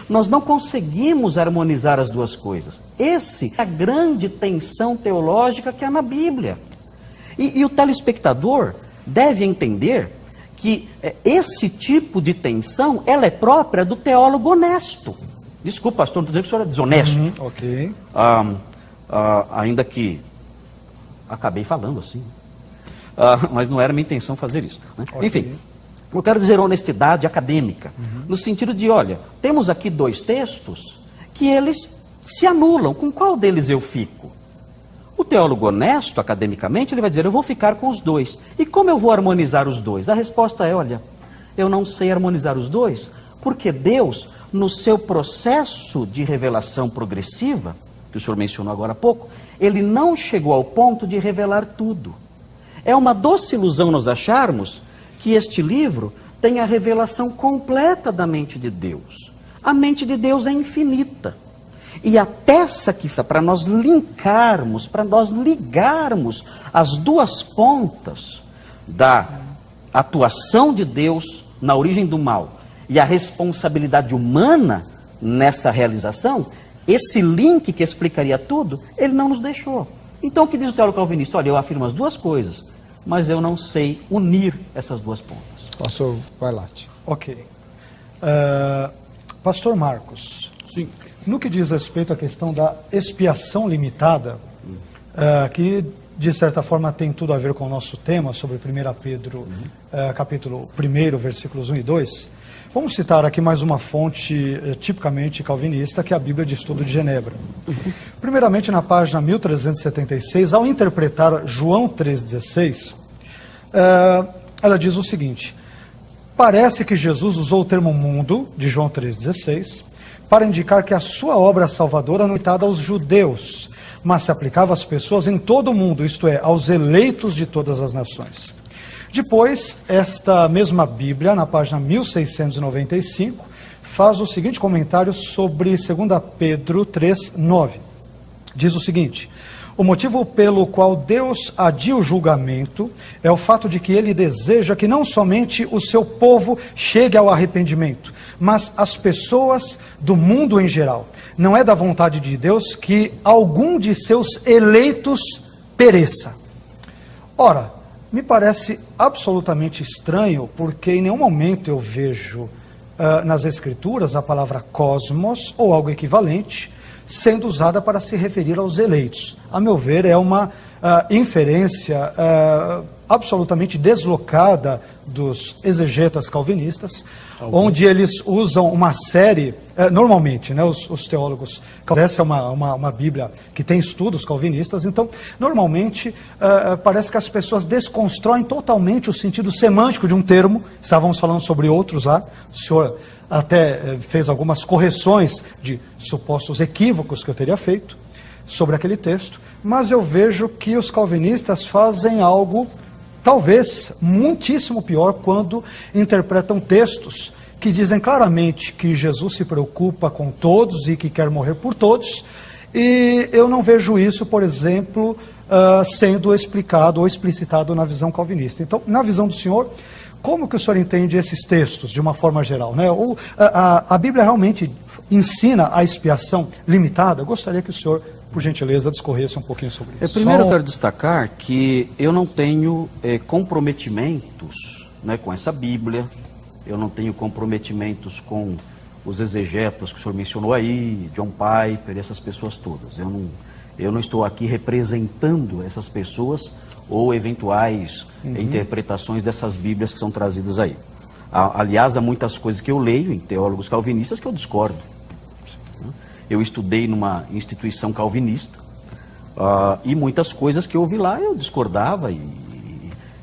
Speaker 2: Nós não conseguimos harmonizar as duas coisas. Essa é a grande tensão teológica que há na Bíblia. E o telespectador deve entender que esse tipo de tensão, ela é própria do teólogo honesto. Desculpa, pastor, não estou dizendo que o senhor é desonesto.
Speaker 3: Ok.
Speaker 2: Ainda que acabei falando assim. Mas não era minha intenção fazer isso. Né? Okay. Enfim, eu quero dizer honestidade acadêmica. No sentido de, olha, temos aqui 2 textos que eles se anulam. Com qual deles eu fico? O teólogo honesto, academicamente, ele vai dizer, eu vou ficar com os 2. E como eu vou harmonizar os 2? A resposta é, olha, eu não sei harmonizar os 2, porque Deus, no seu processo de revelação progressiva, que o senhor mencionou agora há pouco, ele não chegou ao ponto de revelar tudo. É uma doce ilusão nós acharmos que este livro tem a revelação completa da mente de Deus. A mente de Deus é infinita. E a peça que para nós linkarmos, para nós ligarmos as duas pontas da atuação de Deus na origem do mal e a responsabilidade humana nessa realização, esse link que explicaria tudo, ele não nos deixou. Então o que diz o teólogo calvinista? Olha, eu afirmo as duas coisas, mas eu não sei unir essas duas pontas.
Speaker 1: Pastor Vailate.
Speaker 3: Ok. Pastor Marcos.
Speaker 2: Sim.
Speaker 3: No que diz respeito à questão da expiação limitada, que de certa forma tem tudo a ver com o nosso tema sobre 1 Pedro, capítulo 1, versículos 1 e 2, vamos citar aqui mais uma fonte tipicamente calvinista, que é a Bíblia de Estudo de Genebra. Primeiramente, na página 1376, ao interpretar João 3,16, ela diz o seguinte: parece que Jesus usou o termo mundo, de João 3,16, para indicar que a sua obra salvadora não é limitada aos judeus, mas se aplicava às pessoas em todo o mundo, isto é, aos eleitos de todas as nações. Depois, esta mesma Bíblia, na página 1695, faz o seguinte comentário sobre 2 Pedro 3,9. Diz o seguinte: o motivo pelo qual Deus adia o julgamento é o fato de que ele deseja que não somente o seu povo chegue ao arrependimento, mas as pessoas do mundo em geral. Não é da vontade de Deus que algum de seus eleitos pereça. Ora, me parece absolutamente estranho, porque em nenhum momento eu vejo nas Escrituras a palavra cosmos ou algo equivalente sendo usada para se referir aos eleitos. A meu ver, é uma inferência absolutamente deslocada dos exegetas calvinistas, onde eles usam uma série, normalmente, né, os teólogos, essa é uma Bíblia que tem estudos calvinistas, então, normalmente, parece que as pessoas desconstroem totalmente o sentido semântico de um termo. Estávamos falando sobre outros lá, o senhor até fez algumas correções de supostos equívocos que eu teria feito sobre aquele texto, mas eu vejo que os calvinistas fazem algo talvez muitíssimo pior quando interpretam textos que dizem claramente que Jesus se preocupa com todos e que quer morrer por todos, e eu não vejo isso, por exemplo, sendo explicado ou explicitado na visão calvinista. Então, na visão do senhor, como que o senhor entende esses textos de uma forma geral, né? A Bíblia realmente ensina a expiação limitada? Eu gostaria que o senhor, por gentileza, discorresse um pouquinho sobre isso.
Speaker 2: Primeiro eu quero destacar que eu não tenho comprometimentos, né, com essa Bíblia, eu não tenho comprometimentos com os exegetas que o senhor mencionou aí, John Piper, essas pessoas todas. Eu não estou aqui representando essas pessoas ou eventuais interpretações dessas Bíblias que são trazidas aí. Aliás, há muitas coisas que eu leio em teólogos calvinistas que eu discordo. Eu estudei numa instituição calvinista e muitas coisas que eu ouvi lá eu discordava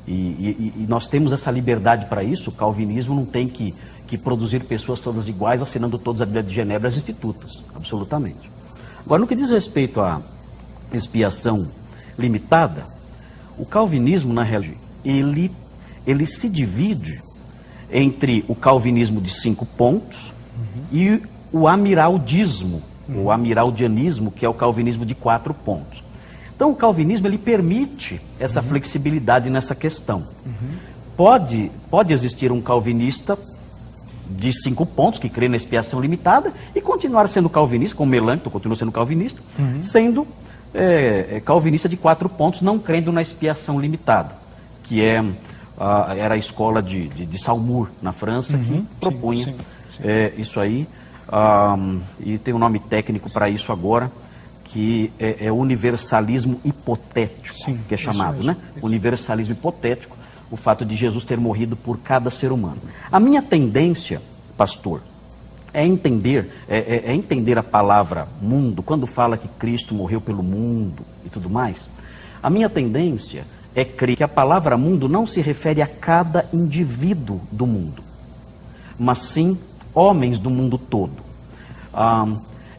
Speaker 2: e nós temos essa liberdade para isso. O calvinismo não tem que produzir pessoas todas iguais, assinando todas a Bíblia de Genebra as institutas, absolutamente. Agora, no que diz respeito à expiação limitada, o calvinismo, na realidade, ele se divide entre o calvinismo de 5 pontos e o amiraldismo, o amiraldianismo, que é o calvinismo de 4 pontos. Então, o calvinismo, ele permite essa flexibilidade nessa questão. Pode existir um calvinista de 5 pontos, que crê na expiação limitada, e continuar sendo calvinista, como Melanchthon continua sendo calvinista, sendo calvinista de 4 pontos, não crendo na expiação limitada, que era a escola de Saumur, na França, que propunha isso aí. E tem um nome técnico para isso agora, que é universalismo hipotético, que é chamado, né? Universalismo hipotético, o fato de Jesus ter morrido por cada ser humano. A minha tendência, pastor, é entender a palavra mundo, quando fala que Cristo morreu pelo mundo e tudo mais. A minha tendência é crer que a palavra mundo não se refere a cada indivíduo do mundo, mas sim homens do mundo todo.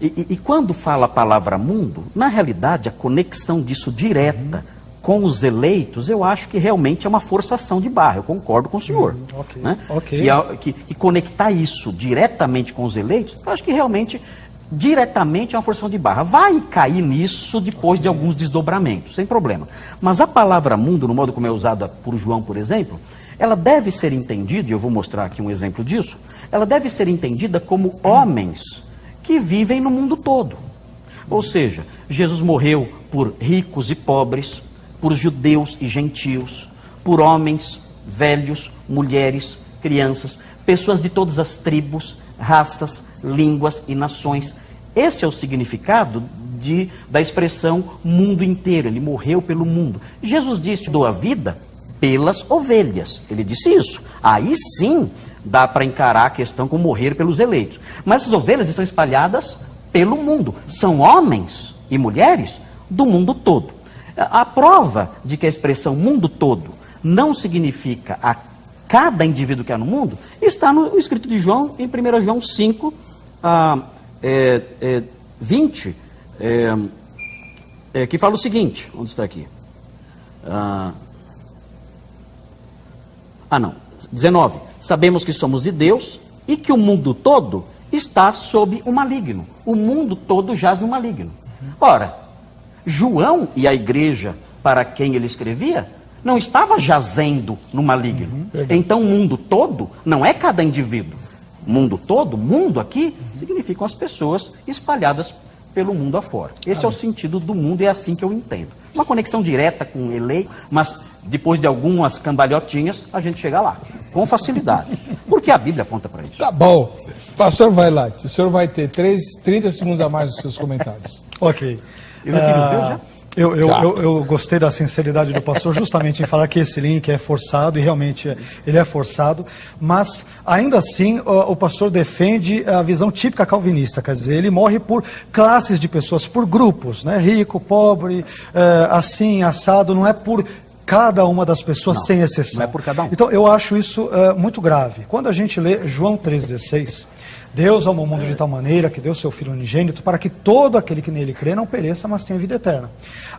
Speaker 2: E quando fala a palavra mundo, na realidade, a conexão disso direta com os eleitos, eu acho que realmente é uma forçação de barra. Eu concordo com o senhor.
Speaker 3: Ok,
Speaker 2: Né?
Speaker 3: ok.
Speaker 2: Que conectar isso diretamente com os eleitos, eu acho que realmente, diretamente é uma forçação de barra. Vai cair nisso depois de alguns desdobramentos, sem problema. Mas a palavra mundo, no modo como é usada por João, por exemplo, ela deve ser entendida, e eu vou mostrar aqui um exemplo disso, ela deve ser entendida como homens que vivem no mundo todo. Ou seja, Jesus morreu por ricos e pobres, por judeus e gentios, por homens, velhos, mulheres, crianças, pessoas de todas as tribos, raças, línguas e nações. Esse é o significado da expressão mundo inteiro. Ele morreu pelo mundo. Jesus disse: dou a vida pelas ovelhas. Ele disse isso. Aí sim dá para encarar a questão como morrer pelos eleitos. Mas essas ovelhas estão espalhadas pelo mundo. São homens e mulheres do mundo todo. A prova de que a expressão mundo todo não significa a cada indivíduo que há no mundo está no escrito de João, em 1 João 5, 20, que fala o seguinte. Onde está aqui? 19. Sabemos que somos de Deus e que o mundo todo está sob o maligno. O mundo todo jaz no maligno. Ora, João e a igreja para quem ele escrevia não estava jazendo no maligno. Então o mundo todo não é cada indivíduo. Mundo todo, mundo aqui, significam as pessoas espalhadas pelo mundo afora. Esse é o sentido do mundo e é assim que eu entendo. Uma conexão direta com o eleito, mas depois de algumas cambalhotinhas, a gente chega lá, com facilidade. Porque a Bíblia aponta para isso.
Speaker 1: Tá bom. Pastor Vailate, o senhor vai ter 30 segundos a mais nos seus comentários.
Speaker 3: Ok.
Speaker 2: Eu já tive os meus, já?
Speaker 3: Eu gostei da sinceridade do pastor justamente em falar que esse link é forçado, e realmente ele é forçado, mas ainda assim o pastor defende a visão típica calvinista, quer dizer, ele morre por classes de pessoas, por grupos, né? Rico, pobre, assim, assado, não é por cada uma das pessoas, não, sem exceção.
Speaker 2: Não é por cada um.
Speaker 3: Então eu acho isso muito grave. Quando a gente lê João 3,16... Deus amou o mundo de tal maneira que deu seu Filho unigênito para que todo aquele que nele crê não pereça, mas tenha vida eterna.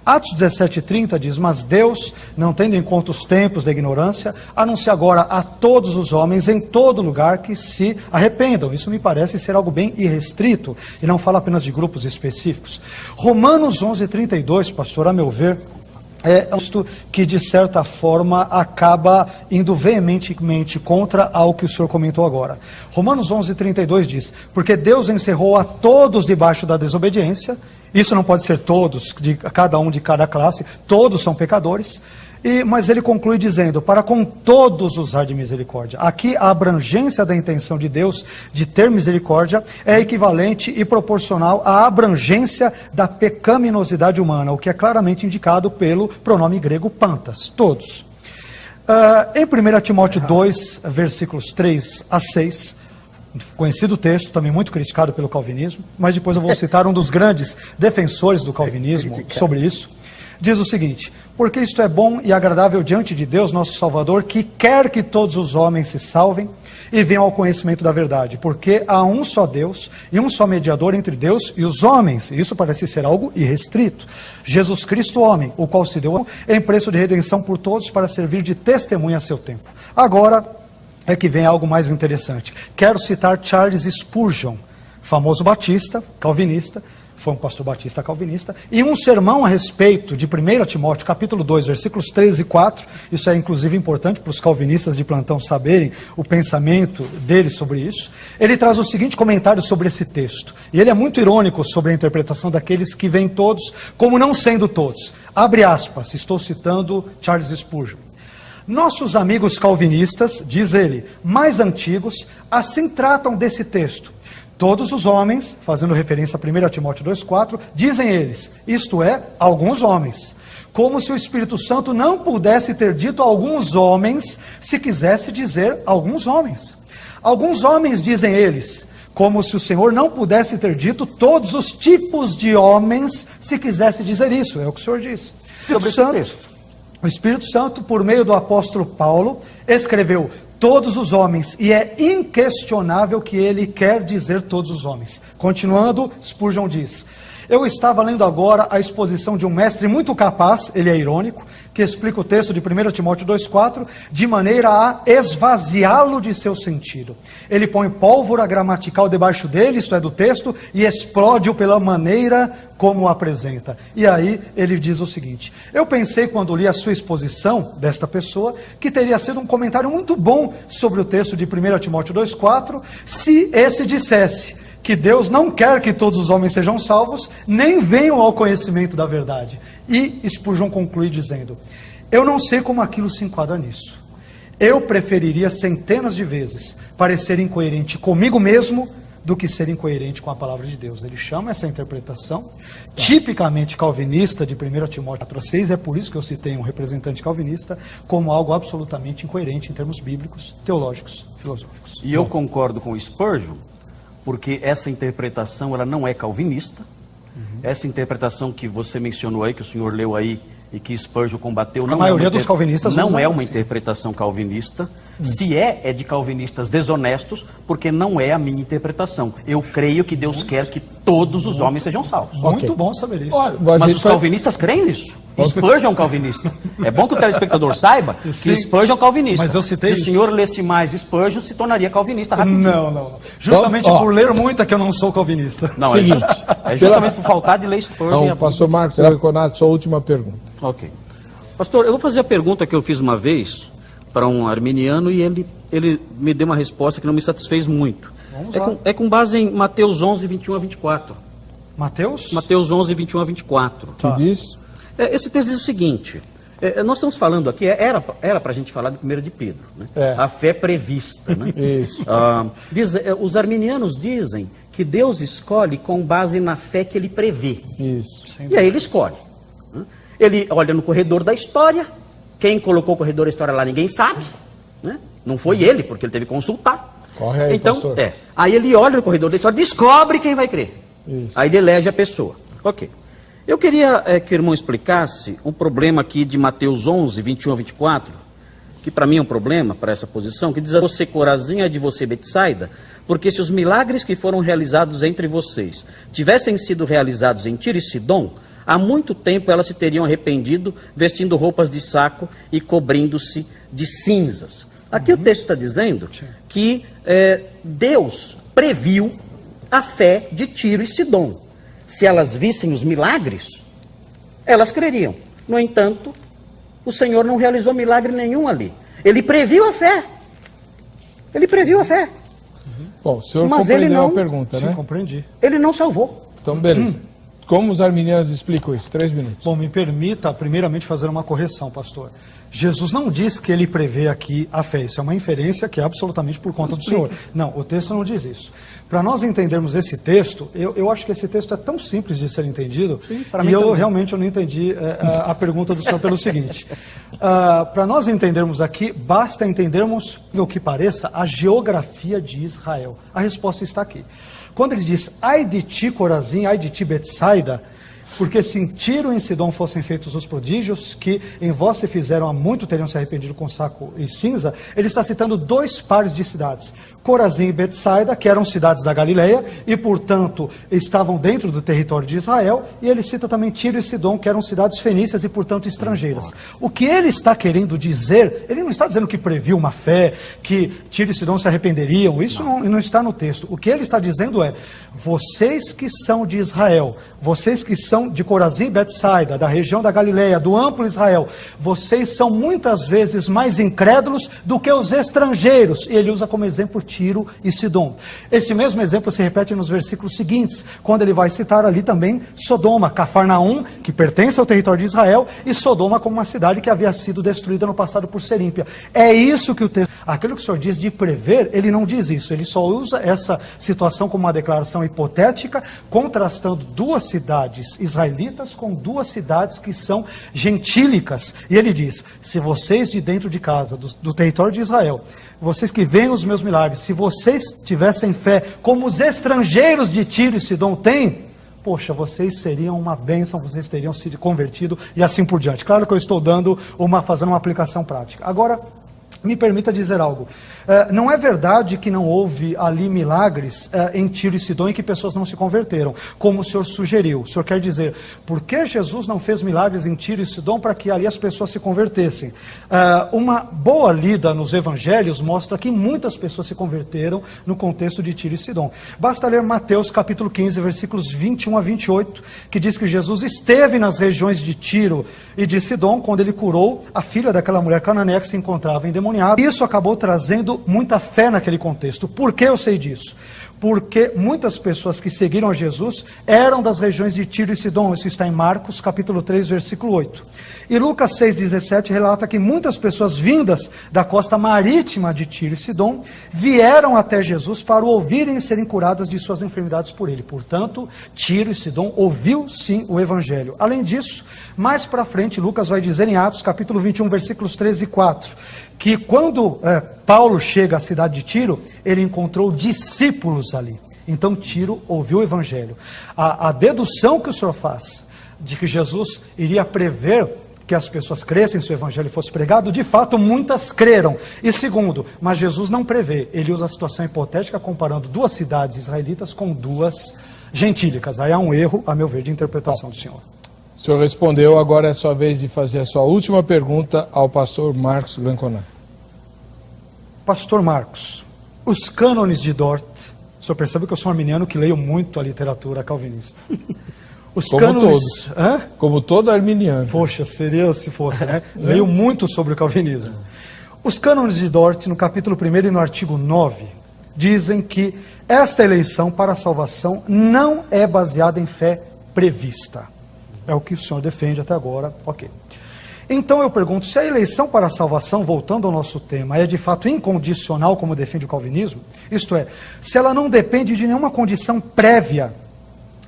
Speaker 3: Atos 17:30 diz: mas Deus, não tendo em conta os tempos da ignorância, anuncia agora a todos os homens em todo lugar que se arrependam. Isso me parece ser algo bem irrestrito e não fala apenas de grupos específicos. Romanos 11:32, pastor, a meu ver, é isto que, de certa forma, acaba indo veementemente contra ao que o senhor comentou agora. Romanos 11:32 diz: porque Deus encerrou a todos debaixo da desobediência. Isso não pode ser todos, cada um de cada classe, todos são pecadores. Mas ele conclui dizendo: para com todos usar de misericórdia. Aqui a abrangência da intenção de Deus de ter misericórdia é equivalente e proporcional à abrangência da pecaminosidade humana, o que é claramente indicado pelo pronome grego pantas, todos. Em 1 Timóteo 2, versículos 3 a 6, conhecido texto, também muito criticado pelo calvinismo, mas depois eu vou citar um dos grandes defensores do calvinismo sobre isso, diz o seguinte: porque isto é bom e agradável diante de Deus, nosso Salvador, que quer que todos os homens se salvem e venham ao conhecimento da verdade. Porque há um só Deus e um só mediador entre Deus e os homens. Isso parece ser algo irrestrito. Jesus Cristo, homem, o qual se deu em preço de redenção por todos para servir de testemunha a seu tempo. Agora é que vem algo mais interessante. Quero citar Charles Spurgeon, famoso batista, calvinista, foi um pastor batista calvinista, e um sermão a respeito de 1 Timóteo, capítulo 2, versículos 13 e 4, isso é inclusive importante para os calvinistas de plantão saberem o pensamento dele sobre isso. Ele traz o seguinte comentário sobre esse texto, e ele é muito irônico sobre a interpretação daqueles que veem todos como não sendo todos. Abre aspas, estou citando Charles Spurgeon. Nossos amigos calvinistas, diz ele, mais antigos, assim tratam desse texto. Todos os homens, fazendo referência a 1 Timóteo 2,4, dizem eles, isto é, alguns homens. Como se o Espírito Santo não pudesse ter dito alguns homens, se quisesse dizer alguns homens. Alguns homens, dizem eles, como se o Senhor não pudesse ter dito todos os tipos de homens, se quisesse dizer isso. É o que o Senhor diz. O Espírito Santo, por meio do apóstolo Paulo, escreveu todos os homens, e é inquestionável que ele quer dizer todos os homens. Continuando, Spurgeon diz: eu estava lendo agora a exposição de um mestre muito capaz, ele é irônico, que explica o texto de 1 Timóteo 2,4, de maneira a esvaziá-lo de seu sentido. Ele põe pólvora gramatical debaixo dele, isto é, do texto, e explode-o pela maneira como o apresenta. E aí ele diz o seguinte: eu pensei quando li a sua exposição desta pessoa, que teria sido um comentário muito bom sobre o texto de 1 Timóteo 2,4, se esse dissesse que Deus não quer que todos os homens sejam salvos, nem venham ao conhecimento da verdade. E Spurgeon conclui dizendo: eu não sei como aquilo se enquadra nisso. Eu preferiria centenas de vezes parecer incoerente comigo mesmo do que ser incoerente com a palavra de Deus. Ele chama essa interpretação tipicamente calvinista de 1 Timóteo 4,6, é por isso que eu citei um representante calvinista, como algo absolutamente incoerente em termos bíblicos, teológicos, filosóficos.
Speaker 2: E eu concordo com o Spurgeon, porque essa interpretação ela não é calvinista. Essa interpretação que você mencionou aí, que o senhor leu aí e que Spurgeon combateu,
Speaker 3: a maioria dos calvinistas
Speaker 2: não é uma
Speaker 3: assim.
Speaker 2: Interpretação calvinista. Se é de calvinistas desonestos, porque não é a minha interpretação. Eu creio que Deus quer que todos os homens sejam salvos.
Speaker 3: Muito bom saber isso.
Speaker 1: Olha,
Speaker 2: Mas os calvinistas creem nisso. Spurgeon é um calvinista. É bom que o telespectador saiba que Spurgeon é um calvinista.
Speaker 3: Mas eu citei
Speaker 2: Se o senhor lesse mais Spurgeon, se tornaria calvinista rapidinho.
Speaker 3: Não. Justamente por ler muito é que eu não sou calvinista.
Speaker 2: Não,
Speaker 1: Seguinte,
Speaker 2: é justamente por faltar de ler Spurgeon.
Speaker 1: Então, pastor Marcos Reconato, sua última pergunta.
Speaker 2: Ok. Pastor, eu vou fazer a pergunta que eu fiz uma vez para um arminiano e ele me deu uma resposta que não me satisfez muito. É com base em Mateus 11, 21 a 24.
Speaker 3: Mateus?
Speaker 2: Mateus 11, 21 a 24.
Speaker 1: Que diz?
Speaker 2: Esse texto diz o seguinte: nós estamos falando aqui, era para a gente falar de 1 de Pedro, né? A fé prevista. Né?
Speaker 1: Isso.
Speaker 2: Os arminianos dizem que Deus escolhe com base na fé que ele prevê.
Speaker 1: Isso.
Speaker 2: E aí ele escolhe. Né? Ele olha no corredor da história, quem colocou o corredor da história lá ninguém sabe. Né? Não foi ele, porque ele teve que consultar.
Speaker 1: Corre aí,
Speaker 2: então,
Speaker 1: pastor.
Speaker 2: Aí ele olha no corredor da história, descobre quem vai crer.
Speaker 1: Isso.
Speaker 2: Aí ele elege a pessoa. Ok. Eu queria que o irmão explicasse um problema aqui de Mateus 11, 21 a 24, que para mim é um problema, para essa posição, que diz: a você Corazim, é de você Betsaida, porque se os milagres que foram realizados entre vocês tivessem sido realizados em Tiro e Sidom, há muito tempo elas se teriam arrependido, vestindo roupas de saco e cobrindo-se de cinzas. Aqui o texto está dizendo que Deus previu a fé de Tiro e Sidom. Se elas vissem os milagres, elas creriam. No entanto, o Senhor não realizou milagre nenhum ali. Ele previu a fé. Ele previu a fé.
Speaker 1: Bom, o senhor
Speaker 2: Mas
Speaker 1: compreendeu
Speaker 2: ele não-
Speaker 1: a pergunta,
Speaker 3: Sim,
Speaker 1: né?
Speaker 3: compreendi.
Speaker 2: Ele não salvou.
Speaker 1: Então, beleza. Como os arminianos explicam isso? 3 minutos.
Speaker 3: Bom, me permita primeiramente fazer uma correção, pastor. Jesus não diz que ele prevê aqui a fé. Isso é uma inferência que é absolutamente por conta do Senhor. Não, o texto não diz isso. Para nós entendermos esse texto, eu acho que esse texto é tão simples de ser entendido, e eu realmente não entendi a pergunta do Senhor pelo seguinte. Para nós entendermos aqui, basta entendermos, o que pareça, a geografia de Israel. A resposta está aqui. Quando ele diz: ai de ti, Corazim, ai de ti, Betsaida, porque se em Tiro e em Sidom fossem feitos os prodígios que em vós se fizeram há muito, teriam se arrependido com saco e cinza, ele está citando 2 pares de cidades. Corazim e Betsaida, que eram cidades da Galileia e, portanto, estavam dentro do território de Israel, e ele cita também Tiro e Sidom, que eram cidades fenícias e, portanto, estrangeiras. O que ele está querendo dizer, ele não está dizendo que previu uma fé, que Tiro e Sidom se arrependeriam, isso não está no texto. O que ele está dizendo é: vocês que são de Israel, vocês que são de Corazim e Betsaida, da região da Galileia, do amplo Israel, vocês são muitas vezes mais incrédulos do que os estrangeiros. E ele usa como exemplo Tiro e Sidom. Este mesmo exemplo se repete nos versículos seguintes, quando ele vai citar ali também Sodoma, Cafarnaum, que pertence ao território de Israel, e Sodoma como uma cidade que havia sido destruída no passado por ser ímpia. É isso que o texto... Aquilo que o senhor diz de prever, ele não diz isso. Ele só usa essa situação como uma declaração hipotética, contrastando 2 cidades israelitas com 2 cidades que são gentílicas. E ele diz: se vocês de dentro de casa, do território de Israel, vocês que veem os meus milagres, se vocês tivessem fé como os estrangeiros de Tiro e Sidom têm, poxa, vocês seriam uma bênção, vocês teriam se convertido e assim por diante. Claro que eu estou fazendo uma aplicação prática. Agora, me permita dizer algo. Não é verdade que não houve ali milagres em Tiro e Sidom e que pessoas não se converteram, como o senhor sugeriu. O senhor quer dizer, por que Jesus não fez milagres em Tiro e Sidom para que ali as pessoas se convertessem? Uma boa lida nos evangelhos mostra que muitas pessoas se converteram no contexto de Tiro e Sidom. Basta ler Mateus capítulo 15, versículos 21 a 28, que diz que Jesus esteve nas regiões de Tiro e de Sidom quando ele curou a filha daquela mulher cananeia que se encontrava endemoniada. Isso acabou trazendo muita fé naquele contexto. Por que eu sei disso? Porque muitas pessoas que seguiram a Jesus eram das regiões de Tiro e Sidom. Isso está em Marcos, capítulo 3, versículo 8. E Lucas 6,17 relata que muitas pessoas vindas da costa marítima de Tiro e Sidom vieram até Jesus para o ouvirem e serem curadas de suas enfermidades por ele. Portanto, Tiro e Sidom ouviu sim o evangelho. Além disso, mais para frente, Lucas vai dizer em Atos, capítulo 21, versículos 13 e 4, que quando Paulo chega à cidade de Tiro, ele encontrou discípulos ali. Então Tiro ouviu o evangelho. A dedução que o senhor faz de que Jesus iria prever que as pessoas crescem se o evangelho fosse pregado, de fato muitas creram. E segundo, mas Jesus não prevê, ele usa a situação hipotética comparando duas cidades israelitas com duas gentílicas. Aí há um erro, a meu ver, de interpretação do senhor.
Speaker 1: O senhor respondeu, agora é sua vez de fazer a sua última pergunta ao pastor Marcos Glanconar.
Speaker 3: Pastor Marcos, os cânones de Dort, o senhor percebe que eu sou um arminiano que leio muito a literatura calvinista. Os
Speaker 1: Como
Speaker 3: cânones...
Speaker 1: todos.
Speaker 3: Hã?
Speaker 1: Como todo arminiano.
Speaker 3: Poxa, seria se fosse, né? Leio muito sobre o calvinismo. Os cânones de Dort, no capítulo 1 e no artigo 9, dizem que esta eleição para a salvação não é baseada em fé prevista. É o que o senhor defende até agora, ok. Então eu pergunto, se a eleição para a salvação, voltando ao nosso tema, é de fato incondicional, como defende o calvinismo, isto é, se ela não depende de nenhuma condição prévia,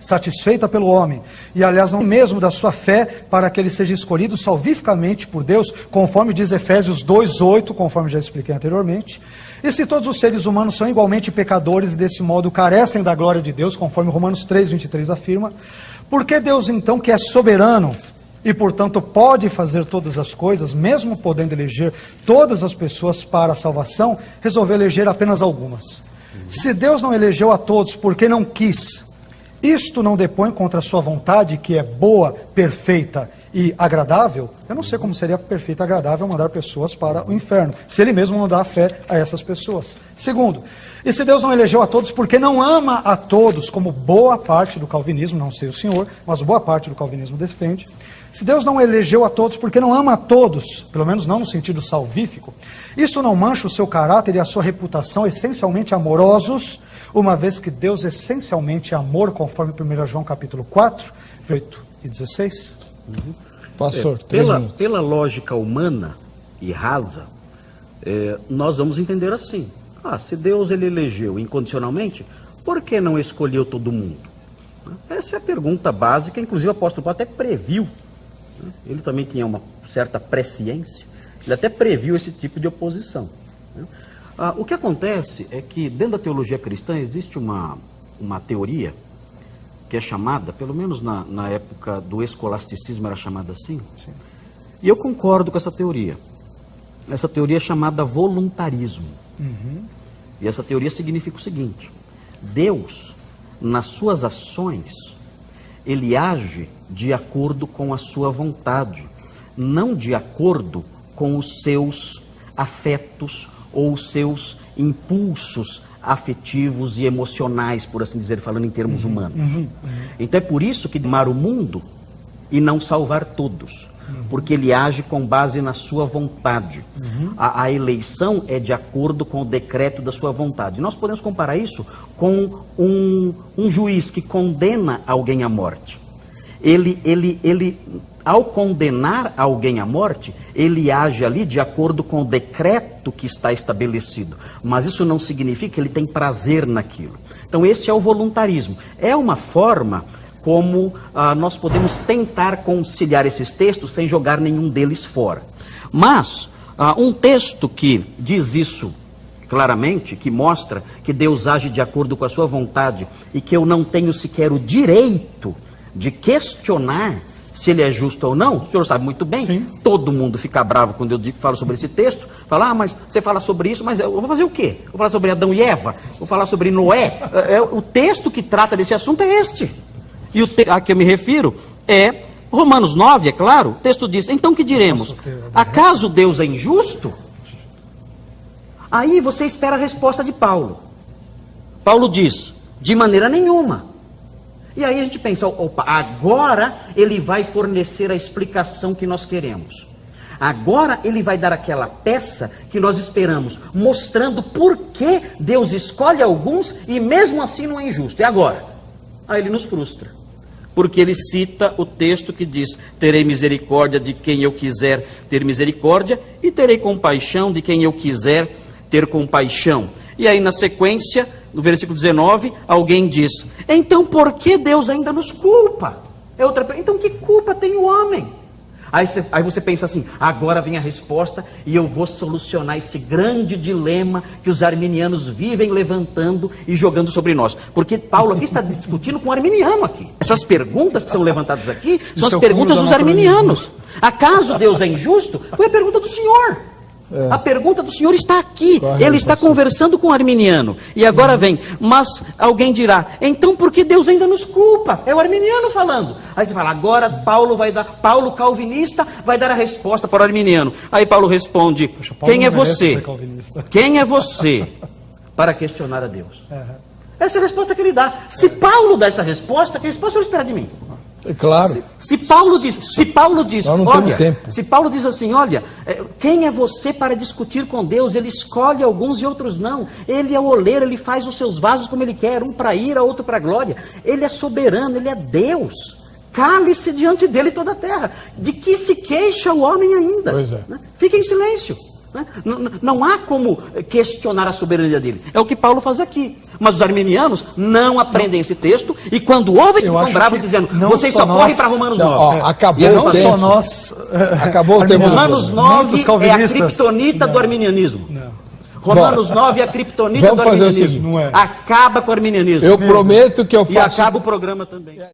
Speaker 3: satisfeita pelo homem, e aliás não mesmo da sua fé, para que ele seja escolhido salvificamente por Deus, conforme diz Efésios 2:8, conforme já expliquei anteriormente, e se todos os seres humanos são igualmente pecadores e desse modo carecem da glória de Deus, conforme Romanos 3:23 afirma, por que Deus então, que é soberano e portanto pode fazer todas as coisas, mesmo podendo eleger todas as pessoas para a salvação, resolveu eleger apenas algumas? Se Deus não elegeu a todos porque não quis, isto não depõe contra a sua vontade, que é boa, perfeita e agradável? Eu não sei como seria perfeito e agradável mandar pessoas para o inferno, se ele mesmo não dá fé a essas pessoas. Segundo, e se Deus não elegeu a todos porque não ama a todos, como boa parte do calvinismo, não sei o senhor, mas boa parte do calvinismo defende, se Deus não elegeu a todos porque não ama a todos, pelo menos não no sentido salvífico, isso não mancha o seu caráter e a sua reputação essencialmente amorosos, uma vez que Deus essencialmente é amor, conforme 1 João capítulo 4, 8 e 16?
Speaker 1: Pastor,
Speaker 2: pela lógica humana e rasa, nós vamos entender assim. Se Deus ele elegeu incondicionalmente, por que não escolheu todo mundo? Essa é a pergunta básica, inclusive o apóstolo Paulo até previu. Ele também tinha uma certa presciência, ele até previu esse tipo de oposição. O que acontece é que dentro da teologia cristã existe uma teoria que é chamada, pelo menos na época do escolasticismo era chamada assim, sim. E eu concordo com essa teoria. Essa teoria é chamada voluntarismo. E essa teoria significa o seguinte: Deus, nas suas ações, ele age de acordo com a sua vontade, não de acordo com os seus afetos ou os seus impulsos afetivos e emocionais, por assim dizer, falando em termos humanos. Então é por isso que amar o mundo e não salvar todos, porque ele age com base na sua vontade. A eleição é de acordo com o decreto da sua vontade. Nós podemos comparar isso com um juiz que condena alguém à morte. Ele, ao condenar alguém à morte, ele age ali de acordo com o decreto que está estabelecido. Mas isso não significa que ele tem prazer naquilo. Então esse é o voluntarismo. É uma forma como nós podemos tentar conciliar esses textos sem jogar nenhum deles fora. Mas um texto que diz isso claramente, que mostra que Deus age de acordo com a sua vontade e que eu não tenho sequer o direito de questionar se ele é justo ou não, o senhor sabe muito bem.
Speaker 3: Sim.
Speaker 2: Todo mundo fica bravo quando eu falo sobre esse texto. Fala, mas você fala sobre isso, mas eu vou fazer o quê? Vou falar sobre Adão e Eva? Vou falar sobre Noé? O texto que trata desse assunto é este. E o a que eu me refiro é Romanos 9, é claro. O texto diz, então que diremos? Acaso Deus é injusto? Aí você espera a resposta de Paulo. Paulo diz, de maneira nenhuma. E aí a gente pensa, opa, agora ele vai fornecer a explicação que nós queremos. Agora ele vai dar aquela peça que nós esperamos, mostrando por que Deus escolhe alguns e mesmo assim não é injusto. E agora? Aí ele nos frustra. Porque ele cita o texto que diz, terei misericórdia de quem eu quiser ter misericórdia e terei compaixão de quem eu quiser ter compaixão. E aí na sequência, no versículo 19, alguém diz, então por que Deus ainda nos culpa? Então que culpa tem o homem? Aí você pensa assim, agora vem a resposta e eu vou solucionar esse grande dilema que os arminianos vivem levantando e jogando sobre nós. Porque Paulo aqui está discutindo com o arminiano aqui. Essas perguntas que são levantadas aqui são as perguntas dos arminianos. Acaso Deus é injusto? Foi a pergunta do senhor. A pergunta do senhor está aqui. Ele está conversando com o arminiano. E agora vem, mas alguém dirá, então por que Deus ainda nos culpa? É o arminiano falando. Aí você fala, agora Paulo calvinista vai dar a resposta para o arminiano. Aí Paulo responde, quem é você? Quem é você para questionar a Deus? Essa é a resposta que ele dá. Se Paulo dá essa resposta, que resposta eu espero de mim?
Speaker 1: É claro.
Speaker 2: Se Paulo diz,
Speaker 1: olha,
Speaker 2: se Paulo diz assim, olha, quem é você para discutir com Deus? Ele escolhe alguns e outros não. Ele é o oleiro, ele faz os seus vasos como ele quer, um para ira, outro para glória. Ele é soberano, ele é Deus. Cale-se diante dele toda a terra. De que se queixa o homem ainda?
Speaker 1: Pois é.
Speaker 2: Fique em silêncio. Não há como questionar a soberania dele. É o que Paulo faz aqui. Mas os arminianos não aprendem esse texto e quando ouvem ficam bravos dizendo, vocês só correm para Romanos 9.
Speaker 1: Acabou
Speaker 3: não só nós.
Speaker 1: Acabou o tempo.
Speaker 2: Romanos 9 é a criptonita do arminianismo. Romanos 9 é a criptonita do arminianismo. Acaba com o arminianismo.
Speaker 1: Eu prometo que eu faço...
Speaker 2: E acaba o programa também.